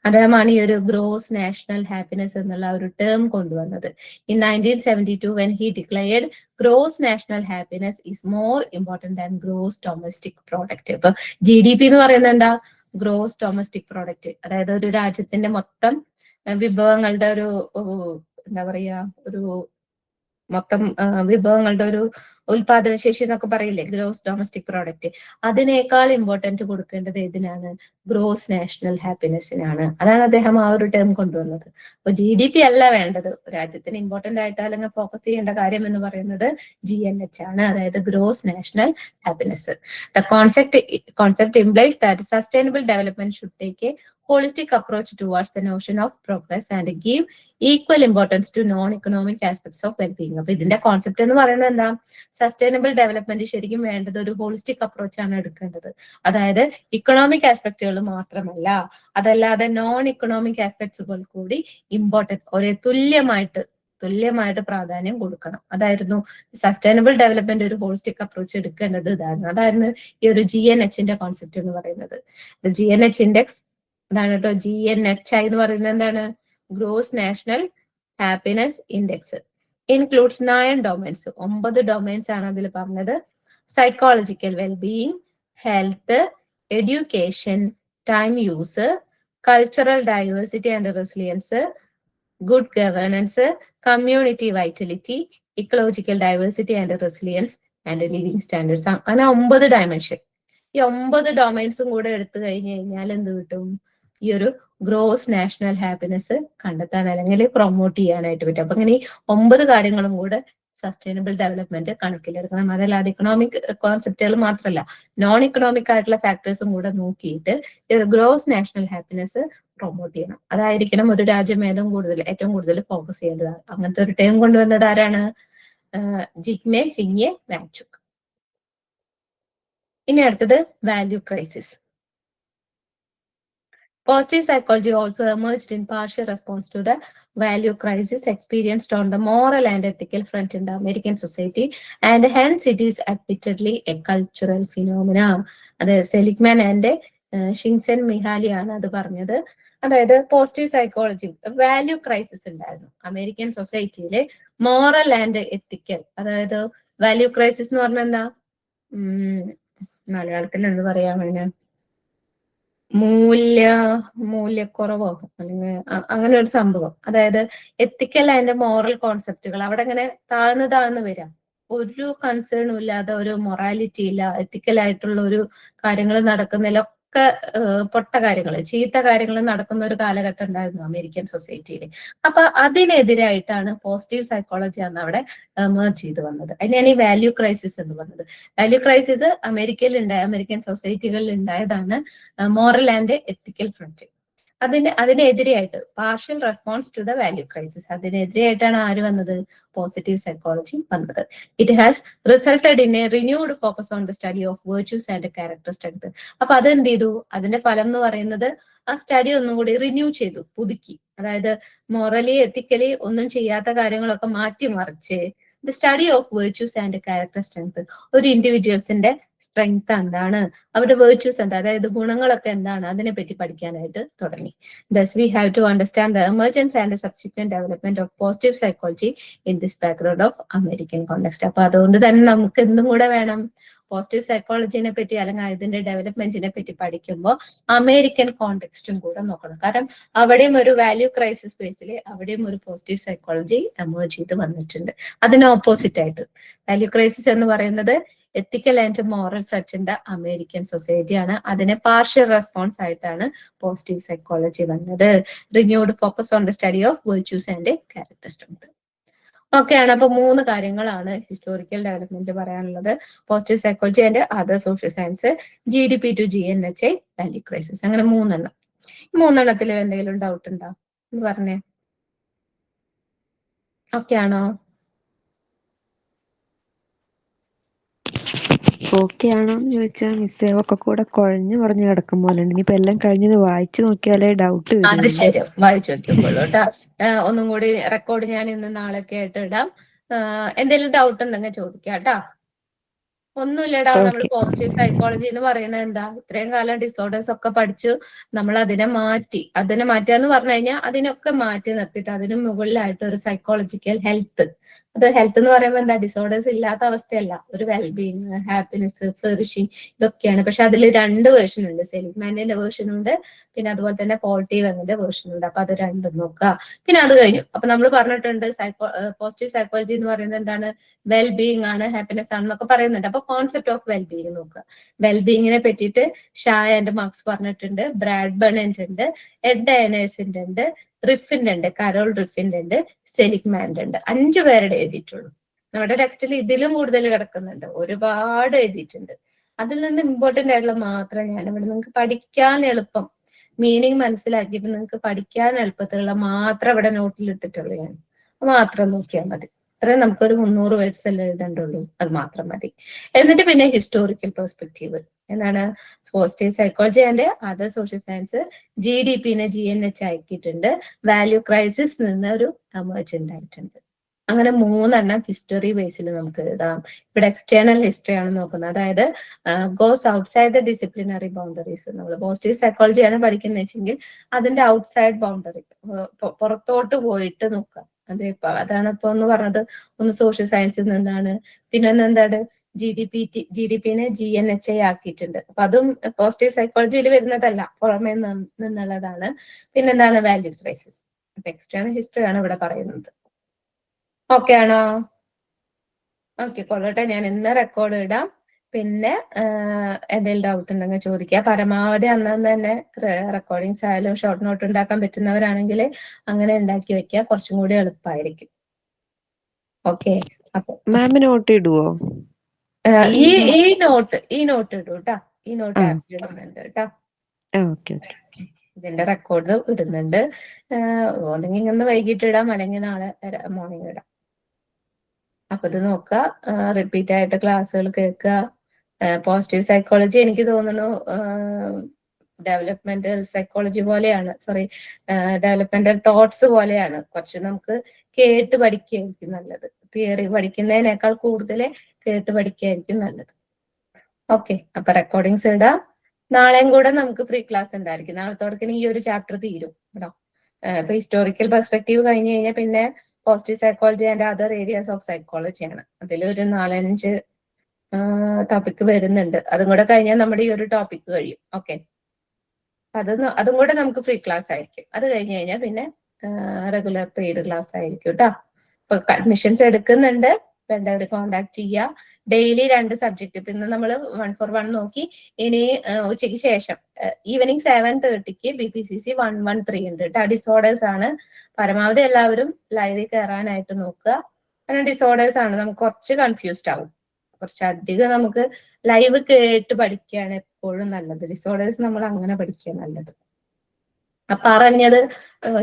അദ്ദേഹമാണ് ഈ ഒരു ഗ്രോസ് നാഷണൽ ഹാപ്പിനെസ് എന്നുള്ള ഒരു ടേം കൊണ്ടുവന്നത്. In 1972 when he declared gross national happiness is more important than gross domestic product. ഇപ്പൊ GDP എന്ന് പറയുന്നത് എന്താ? ഗ്രോസ് ഡൊമസ്റ്റിക് പ്രോഡക്റ്റ്, അതായത് ഒരു രാജ്യത്തിന്റെ മൊത്തം വിഭവങ്ങളുടെ ഒരു എന്താ പറയാ, ഒരു മൊത്തം വിഭവങ്ങളുടെ ഒരു ഉൽപാദനശേഷി എന്നൊക്കെ പറയില്ലേ, ഗ്രോസ് ഡൊമസ്റ്റിക് പ്രോഡക്റ്റ്. അതിനേക്കാൾ ഇമ്പോർട്ടന്റ് കൊടുക്കേണ്ടത് ഏതിനാണ്? Gross national ഹാപ്പിനെസ്സിനാണ്. അതാണ് അദ്ദേഹം ആ ഒരു ടേം കൊണ്ടുവന്നത്. അപ്പൊ GDP അല്ല വേണ്ടത്, രാജ്യത്തിന് ഇമ്പോർട്ടന്റ് ആയിട്ട് അല്ലെങ്കിൽ ഫോക്കസ് ചെയ്യേണ്ട കാര്യം എന്ന് പറയുന്നത് GNH ആണ്, അതായത് gross national happiness. The concept implies that sustainable development should take A holistic approach towards the notion of progress and give equal importance to non-economic aspects of well-being. അപ്പൊ ഇതിന്റെ കോൺസെപ്റ്റ് എന്ന് പറയുന്നത് എന്താ? സസ്റ്റൈനബിൾ ഡെവലപ്മെന്റ് ശരിക്കും വേണ്ടത് ഒരു ഹോളിസ്റ്റിക് അപ്രോച്ച് ആണ് എടുക്കേണ്ടത്. അതായത് ഇക്കണോമിക് ആസ്പെക്റ്റുകൾ മാത്രമല്ല, അതല്ലാതെ നോൺ ഇക്കണോമിക് ആസ്പെക്ട്സുകൾ കൂടി ഒരേ തുല്യമായിട്ട് പ്രാധാന്യം കൊടുക്കണം. അതായിരുന്നു സസ്റ്റൈനബിൾ ഡെവലപ്മെന്റ് ഒരു ഹോളിസ്റ്റിക് അപ്രോച്ച് എടുക്കേണ്ടത്. അതായിരുന്നു ഈ ഒരു GNHന്റെ കോൺസെപ്റ്റ് എന്ന് പറയുന്നത്. GNH ഇൻഡെക്സ് അതാണ് കേട്ടോ. GNHI എന്ന് പറയുന്നത് എന്താണ്? Gross national happiness index. Includes 9 domains. 9 domains ആണ് അതിൽ പറഞ്ഞത്. Psychological wellbeing, health, education, time use, cultural diversity and resilience, good governance, community vitality, ecological diversity and resilience and living standards. അങ്ങനെ 9 ഡയമെൻഷൻ. ഈ 9 ഡൊമൈൻസും കൂടെ എടുത്തു കഴിഞ്ഞു കഴിഞ്ഞാൽ എന്ത് കിട്ടും? ഈ ഒരു ഗ്രോസ് നാഷണൽ ഹാപ്പിനെസ് കണ്ടെത്താൻ അല്ലെങ്കിൽ പ്രൊമോട്ട് ചെയ്യാനായിട്ട് പറ്റും. അപ്പൊ അങ്ങനെ ഈ 9 കാര്യങ്ങളും കൂടെ സസ്റ്റൈനബിൾ ഡെവലപ്മെന്റ് കണക്കിലെടുക്കണം. അതല്ലാതെ ഇക്കണോമിക് കോൺസെപ്റ്റുകൾ മാത്രമല്ല, നോൺ ഇക്കണോമിക് ആയിട്ടുള്ള ഫാക്ടേഴ്സും കൂടെ നോക്കിയിട്ട് ഈ ഒരു ഗ്രോസ് നാഷണൽ ഹാപ്പിനെസ് പ്രൊമോട്ട് ചെയ്യണം. അതായിരിക്കണം ഒരു രാജ്യം ഏറ്റവും കൂടുതൽ ഫോക്കസ് ചെയ്യേണ്ടതാണ്. അങ്ങനത്തെ ഒരു ടേം കൊണ്ടുവന്നത് ആരാണ്? ജിഗ്മേ സിംഗ്യെ വാങ്ചുക്. ഇനി അടുത്തത് value crisis. Positive psychology also emerged in partial response to the value crisis experienced on the moral and ethical front in the American society, and hence it is admittedly a cultural phenomena. അത് സെലിഗ്മാൻ ആൻഡ് ഷിങ്സൺ മിഹാലി ആണ് അത് പറഞ്ഞത്. അതായത് പോസിറ്റീവ് സൈക്കോളജി വാല്യൂ ക്രൈസിസ് ഉണ്ടായിരുന്നു അമേരിക്കൻ സൊസൈറ്റിയില്, മോറൽ ആൻഡ് എത്തിക്കൽ. അതായത് വാല്യൂ ക്രൈസിസ് എന്ന് പറഞ്ഞാൽ എന്താ? മലയാളത്തിൽ എന്ത് പറയാൻ വേണ്ടി, മൂല്യക്കുറവോ അല്ലെങ്കിൽ അങ്ങനെ ഒരു സംഭവം. അതായത് എത്തിക്കൽ ആൻഡ് മോറൽ കോൺസെപ്റ്റുകൾ അവിടെ ഇങ്ങനെ താഴ്ന്നു വരാം. ഒരു കൺസേണും ഇല്ലാതെ, ഒരു മൊറാലിറ്റി ഇല്ല, എത്തിക്കൽ ആയിട്ടുള്ള ഒരു കാര്യങ്ങൾ നടക്കുന്നതിലൊക്കെ പൊട്ട കാര്യങ്ങൾ, ചീത്ത കാര്യങ്ങൾ നടക്കുന്ന ഒരു കാലഘട്ടം ഉണ്ടായിരുന്നു അമേരിക്കൻ സൊസൈറ്റിയിൽ. അപ്പൊ അതിനെതിരായിട്ടാണ് പോസിറ്റീവ് സൈക്കോളജി അന്ന് അവിടെ എമേർജ് ചെയ്ത് വന്നത്. അതിനെയാണ് ഈ വാല്യൂ ക്രൈസിസ് എന്ന് പറഞ്ഞത്. വാല്യൂ ക്രൈസിസ് അമേരിക്കൻ സൊസൈറ്റികളിൽ ഉണ്ടായതാണ് മോറൽ ആൻഡ് എത്തിക്കൽ ഫ്രണ്ട്. അതിനെതിരെയായിട്ട് partial response to the value crisis, അതിനെതിരെയായിട്ടാണ് ആര് വന്നത്? പോസിറ്റീവ് സൈക്കോളജി വന്നത്. It has resulted in a renewed focus on the study of virtues and character strength. അപ്പൊ അതെന്ത് ചെയ്തു? അതിന്റെ ഫലം എന്ന് പറയുന്നത് ആ സ്റ്റഡി ഒന്നും കൂടി റിന്യൂ ചെയ്തു, പുതുക്കി. അതായത് മോറലി എത്തിക്കലി ഒന്നും ചെയ്യാത്ത കാര്യങ്ങളൊക്കെ മാറ്റിമറിച്ച് the study of virtues and character strength, ഒരു ഇൻഡിവിജ്വൽസിന്റെ സ്ട്രെങ്ത് എന്താണ്, അവരുടെ വെർച്യൂസ് എന്താ, അതായത് ഗുണങ്ങളൊക്കെ എന്താണ്, അതിനെപ്പറ്റി പഠിക്കാനായിട്ട് തുടങ്ങി. Thus we have to understand the emergence and the subsequent development of positive psychology in this background of American context. അപ്പൊ അതുകൊണ്ട് തന്നെ നമുക്ക് എന്തും കൂടെ വേണം? പോസിറ്റീവ് സൈക്കോളജിനെ പറ്റി അല്ലെങ്കിൽ ഇതിന്റെ ഡെവലപ്മെന്റിനെ പറ്റി പഠിക്കുമ്പോൾ അമേരിക്കൻ കോണ്ടെക്സ്റ്റും കൂടെ നോക്കണം. കാരണം അവിടെയും ഒരു വാല്യൂ ക്രൈസിസ് ബേസിൽ അവിടെയും ഒരു പോസിറ്റീവ് സൈക്കോളജി എമേർജ് ചെയ്ത് വന്നിട്ടുണ്ട്. അതിന് ഓപ്പോസിറ്റ് ആയിട്ട് വാല്യൂ ക്രൈസിസ് എന്ന് പറയുന്നത് എത്തിക്കൽ ആൻഡ് മോറൽ ഫ്രണ്ടിന്റെ അമേരിക്കൻ സൊസൈറ്റിയാണ്. അതിനെ പാർഷ്യൽ റെസ്പോൺസ് ആയിട്ടാണ് പോസിറ്റീവ് സൈക്കോളജി വന്നത്. Renewed focus on the study of virtues and character strength. ഓക്കെയാണ്. അപ്പൊ 3 കാര്യങ്ങളാണ് ഹിസ്റ്റോറിക്കൽ ഡെവലപ്മെന്റ് പറയാനുള്ളത്. Positive psychology and other social science, GDP to GNHI, value crisis. അങ്ങനെ 3 മൂന്നെണ്ണത്തിൽ എന്തെങ്കിലും ഡൗട്ട് ഉണ്ടോ എന്ന് പറഞ്ഞേ. ഓക്കെയാണോ? ഓക്കെ ആണോന്ന് ചോദിച്ചാൽ മിസ്സേ ഒക്കെ കൂടെ കുഴഞ്ഞു പറഞ്ഞു കിടക്കും പോലെ ഉണ്ട്. ഇനിയിപ്പോ എല്ലാം കഴിഞ്ഞത് വായിച്ചു നോക്കിയാലേ ഡൗട്ട് അത് വരുള്ളൂ. ശരി, വായിച്ചു നോക്കിക്കോളൂ കേട്ടോ. ഒന്നും കൂടി റെക്കോർഡ് ഞാൻ ഇന്ന് നാളെയൊക്കെ ആയിട്ട് ഇടാം. എന്തെങ്കിലും ഡൗട്ട് ഉണ്ടെങ്കിൽ ചോദിക്കാം കേട്ടോ. ഒന്നുമില്ലടാ, നമ്മൾ ഓക്കെ. പോസിറ്റീവ് സൈക്കോളജി എന്ന് പറയുന്നത് എന്താ? ഇത്രയും കാലം ഡിസോർഡേഴ്സ് ഒക്കെ പഠിച്ചു, നമ്മൾ അതിനെ മാറ്റുക പറഞ്ഞു കഴിഞ്ഞാൽ അതിനൊക്കെ മാറ്റി നിർത്തിയിട്ട് അതിന് മുകളിലായിട്ട് ഒരു സൈക്കോളജിക്കൽ ഹെൽത്ത്. അത് ഹെൽത്ത് എന്ന് പറയുമ്പോൾ എന്താ? ഡിസോർഡേഴ്സ് ഇല്ലാത്ത അവസ്ഥയല്ല, ഒരു വെൽബീയിങ്, ഹാപ്പിനെസ്, ഫ്ലറിഷിങ്, ഇതൊക്കെയാണ്. പക്ഷെ അതിൽ 2 വേർഷൻ ഉണ്ട്. സെലിഗ്മാന്റിന്റെ വേർഷൻ ഉണ്ട്, പിന്നെ അതുപോലെ തന്നെ പോൾട്ടീവങ്ങിന്റെ വേർഷൻ ഉണ്ട്. അപ്പൊ അത് രണ്ടും നോക്കുക. പിന്നെ അത് കഴിഞ്ഞു. അപ്പൊ നമ്മൾ പറഞ്ഞിട്ടുണ്ട് പോസിറ്റീവ് സൈക്കോളജി എന്ന് പറയുന്നത് എന്താണ്? വെൽബീയിങ് ആണ്, ഹാപ്പിനെസ് ആണെന്നൊക്കെ പറയുന്നുണ്ട്. അപ്പൊ കോൺസെപ്റ്റ് ഓഫ് വെൽബീയിങ് നോക്കുക. വെൽബീയിങ്ങിനെ പറ്റിയിട്ട് ഷായ ആൻഡ് മാർക്സ് പറഞ്ഞിട്ടുണ്ട്, ബ്രാഡ്ബണിന്റെ ഉണ്ട്, എഡ് ഡയനേഴ്സിന്റെ ഉണ്ട്, റിഫിന്റെ ഉണ്ട്, കരോൾ റിഫിന്റെ ഉണ്ട്, സെലിഗ്മാന്റെ ഉണ്ട്. 5 പേരുടെ എഴുതിയിട്ടുള്ളൂ. നമ്മുടെ ടെക്സ്റ്റിൽ ഇതിലും കൂടുതൽ കിടക്കുന്നുണ്ട്, ഒരുപാട് എഴുതിയിട്ടുണ്ട്. അതിൽ നിന്ന് ഇമ്പോർട്ടന്റ് ആയിട്ടുള്ള മാത്രം ഞാനിവിടെ നിങ്ങൾക്ക് പഠിക്കാൻ എളുപ്പം, മീനിങ് മനസ്സിലാക്കിയിട്ട് നിങ്ങൾക്ക് പഠിക്കാൻ എളുപ്പത്തിലുള്ള മാത്രം ഇവിടെ നോട്ടിൽ ഇട്ടിട്ടുള്ളൂ. ഞാൻ മാത്രം നോക്കിയാൽ മതി. അത്രയും നമുക്കൊരു 300 വേർഡ്സ് അല്ലേ എഴുതണ്ടുള്ളൂ, അത് മാത്രം മതി. എന്നിട്ട് പിന്നെ ഹിസ്റ്റോറിക്കൽ പെർസ്പെക്റ്റീവ് എന്താണ്? Positive psychology and other social science, GDP GNH ആക്കിയിട്ടുണ്ട്, വാല്യൂ ക്രൈസിസ് നിന്ന് ഒരു എമർജന്റ് ആയിട്ടുണ്ട്. അങ്ങനെ 3 ഹിസ്റ്ററി ബേസിൽ നമുക്ക് എഴുതാം. ഇവിടെ എക്സ്റ്റേണൽ ഹിസ്റ്ററി ആണ് നോക്കുന്നത്, അതായത് goes outside the disciplinary boundaries. നമ്മൾ പോസിറ്റീവ് സൈക്കോളജിയാണ് പഠിക്കുന്നത് വെച്ചെങ്കിൽ അതിന്റെ ഔട്ട്സൈഡ് ബൗണ്ടറി, പുറത്തോട്ട് പോയിട്ട് നോക്കുക. അതാണ് ഇപ്പൊ ഒന്ന് പറഞ്ഞത്. ഒന്ന് സോഷ്യൽ സയൻസിൽ നിന്നാണ്, പിന്നെ എന്താണ് GDP GNHI ആക്കിയിട്ടുണ്ട്. അപ്പൊ അതും പോസിറ്റീവ് സൈക്കോളജിയിൽ വരുന്നതല്ല, പുറമേ നിന്നുള്ളതാണ്. പിന്നെന്താണ്? Values crisis. എക്സ്റ്റേണൽ ഹിസ്റ്ററി ആണ് ഇവിടെ പറയുന്നത്. ഓക്കെ ആണോ? ഓക്കെ, കൊള്ളട്ടെ. ഞാൻ ഇന്ന് റെക്കോർഡ് ഇടാം. പിന്നെ എന്തെങ്കിലും ഡൗട്ട് ഉണ്ടെങ്കിൽ ചോദിക്കുക. പരമാവധി അന്ന് തന്നെ റെക്കോർഡിങ്സ് ആയാലും ഷോർട്ട് നോട്ട് ഉണ്ടാക്കാൻ പറ്റുന്നവരാണെങ്കിൽ അങ്ങനെ ഉണ്ടാക്കി വെക്കുക, കുറച്ചും കൂടി എളുപ്പമായിരിക്കും. ഓക്കെ, അപ്പൊ മാം നോട്ട് ഇടുവോ? ഈ നോട്ട് ഇടൂ കേട്ടോ. ഈ നോട്ട് ആപ്പിൽ ഇടുന്നുണ്ട് കേട്ടോ. ഇതിന്റെ റെക്കോർഡ് ഇടുന്നുണ്ട്. ഒന്നെങ്കിൽ ഇന്ന് വൈകിട്ട് ഇടാം, അല്ലെങ്കിൽ നാളെ മോർണിംഗ് ഇടാം. അപ്പൊ ഇത് നോക്കുക, റിപ്പീറ്റ് ആയിട്ട് ക്ലാസ്സുകൾ കേൾക്കുക. പോസിറ്റീവ് സൈക്കോളജി എനിക്ക് തോന്നുന്നു ഡെവലപ്മെന്റൽ സൈക്കോളജി പോലെയാണ്, ഡെവലപ്മെന്റൽ തോട്ട്സ് പോലെയാണ്. കുറച്ച് നമുക്ക് കേട്ട് പഠിക്കുകയായിരിക്കും നല്ലത്. തിയറി പഠിക്കുന്നതിനേക്കാൾ കൂടുതൽ കേട്ട് പഠിക്കുകയായിരിക്കും നല്ലത്. ഓക്കെ, അപ്പൊ റെക്കോർഡിങ്സ് ഇടാം. നാളെയും കൂടെ നമുക്ക് ഫ്രീ ക്ലാസ് ഉണ്ടായിരിക്കും. നാളത്തോടക്കിന് ഈ ഒരു ചാപ്റ്റർ തീരും കേട്ടോ. ഇപ്പൊ ഹിസ്റ്റോറിക്കൽ പെർസ്പെക്റ്റീവ് കഴിഞ്ഞ് കഴിഞ്ഞാൽ പിന്നെ positive psychology and other areas of psychology ആണ്. അതിലൊരു 4-5 ടോപ്പിക് വരുന്നുണ്ട്. അതും കൂടെ കഴിഞ്ഞാൽ നമ്മുടെ ഈ ഒരു ടോപ്പിക് കഴിയും. ഓക്കെ, അതും കൂടെ നമുക്ക് ഫ്രീ ക്ലാസ് ആയിരിക്കും. അത് കഴിഞ്ഞ് കഴിഞ്ഞാൽ പിന്നെ റെഗുലർ പെയ്ഡ് ക്ലാസ് ആയിരിക്കും കേട്ടോ. ഇപ്പൊ അഡ്മിഷൻസ് എടുക്കുന്നുണ്ട്, വേണ്ടവർ കോണ്ടാക്ട് ചെയ്യുക. Daily 2 subject. ഇപ്പൊ ഇന്ന് നമ്മൾ 1 for 1 നോക്കി. ഇനി ഉച്ചയ്ക്ക് ശേഷം ഈവനിങ് 7:30 BPCC 113 ഉണ്ട് കേട്ടോ. ഡിസോർഡേഴ്സ് ആണ്. പരമാവധി എല്ലാവരും ലൈവിൽ കയറാനായിട്ട് നോക്കുക. കാരണം ഡിസോർഡേഴ്സ് ആണ്, നമുക്ക് കുറച്ച് കൺഫ്യൂസ്ഡ് ആവും. കുറച്ചധികം നമുക്ക് ലൈവ് കേട്ട് പഠിക്കുകയാണ് എപ്പോഴും നല്ലത്. ഡിസോർഡേഴ്സ് നമ്മൾ അങ്ങനെ പഠിക്കുക നല്ലത്. പറഞ്ഞത്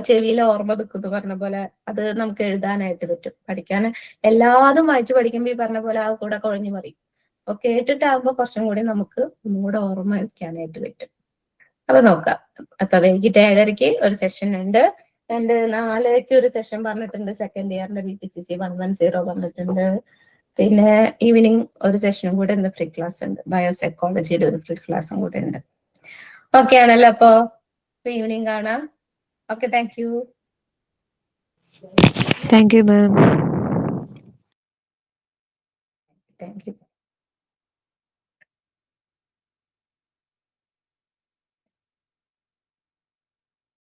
ചെവിയിൽ ഓർമ്മ വെക്കുന്നു പറഞ്ഞ പോലെ അത് നമുക്ക് എഴുതാനായിട്ട് പറ്റും. പഠിക്കാൻ എല്ലാതും വായിച്ചു പഠിക്കുമ്പോൾ ഈ പറഞ്ഞ പോലെ ആ കൂടെ കുഴഞ്ഞു മറിയും. അപ്പൊ കേട്ടിട്ടാകുമ്പോൾ കുറച്ചും കൂടി നമുക്ക് ഒന്നുകൂടെ ഓർമ്മ വെക്കാനായിട്ട് പറ്റും. അപ്പൊ നോക്കാം. അപ്പൊ വൈകിട്ട് 7:30 ഒരു സെഷൻ ഉണ്ട്. ആൻഡ് 4:00 ഒരു സെഷൻ പറഞ്ഞിട്ടുണ്ട്. സെക്കൻഡ് ഇയറിന്റെ BPCC 110 പറഞ്ഞിട്ടുണ്ട്. പിന്നെ ഈവനിങ് ഒരു സെഷനും കൂടെ ഇന്ന് ഫ്രീ ക്ലാസ് ഉണ്ട്. ബയോസൈക്കോളജിയുടെ ഒരു ഫ്രീ ക്ലാസ്സും കൂടെ ഉണ്ട്. ഓക്കെ ആണല്ലോ? അപ്പോ ഈവനിങ് കാണാം. Okay, thank you. Thank you ma'am. Thank you.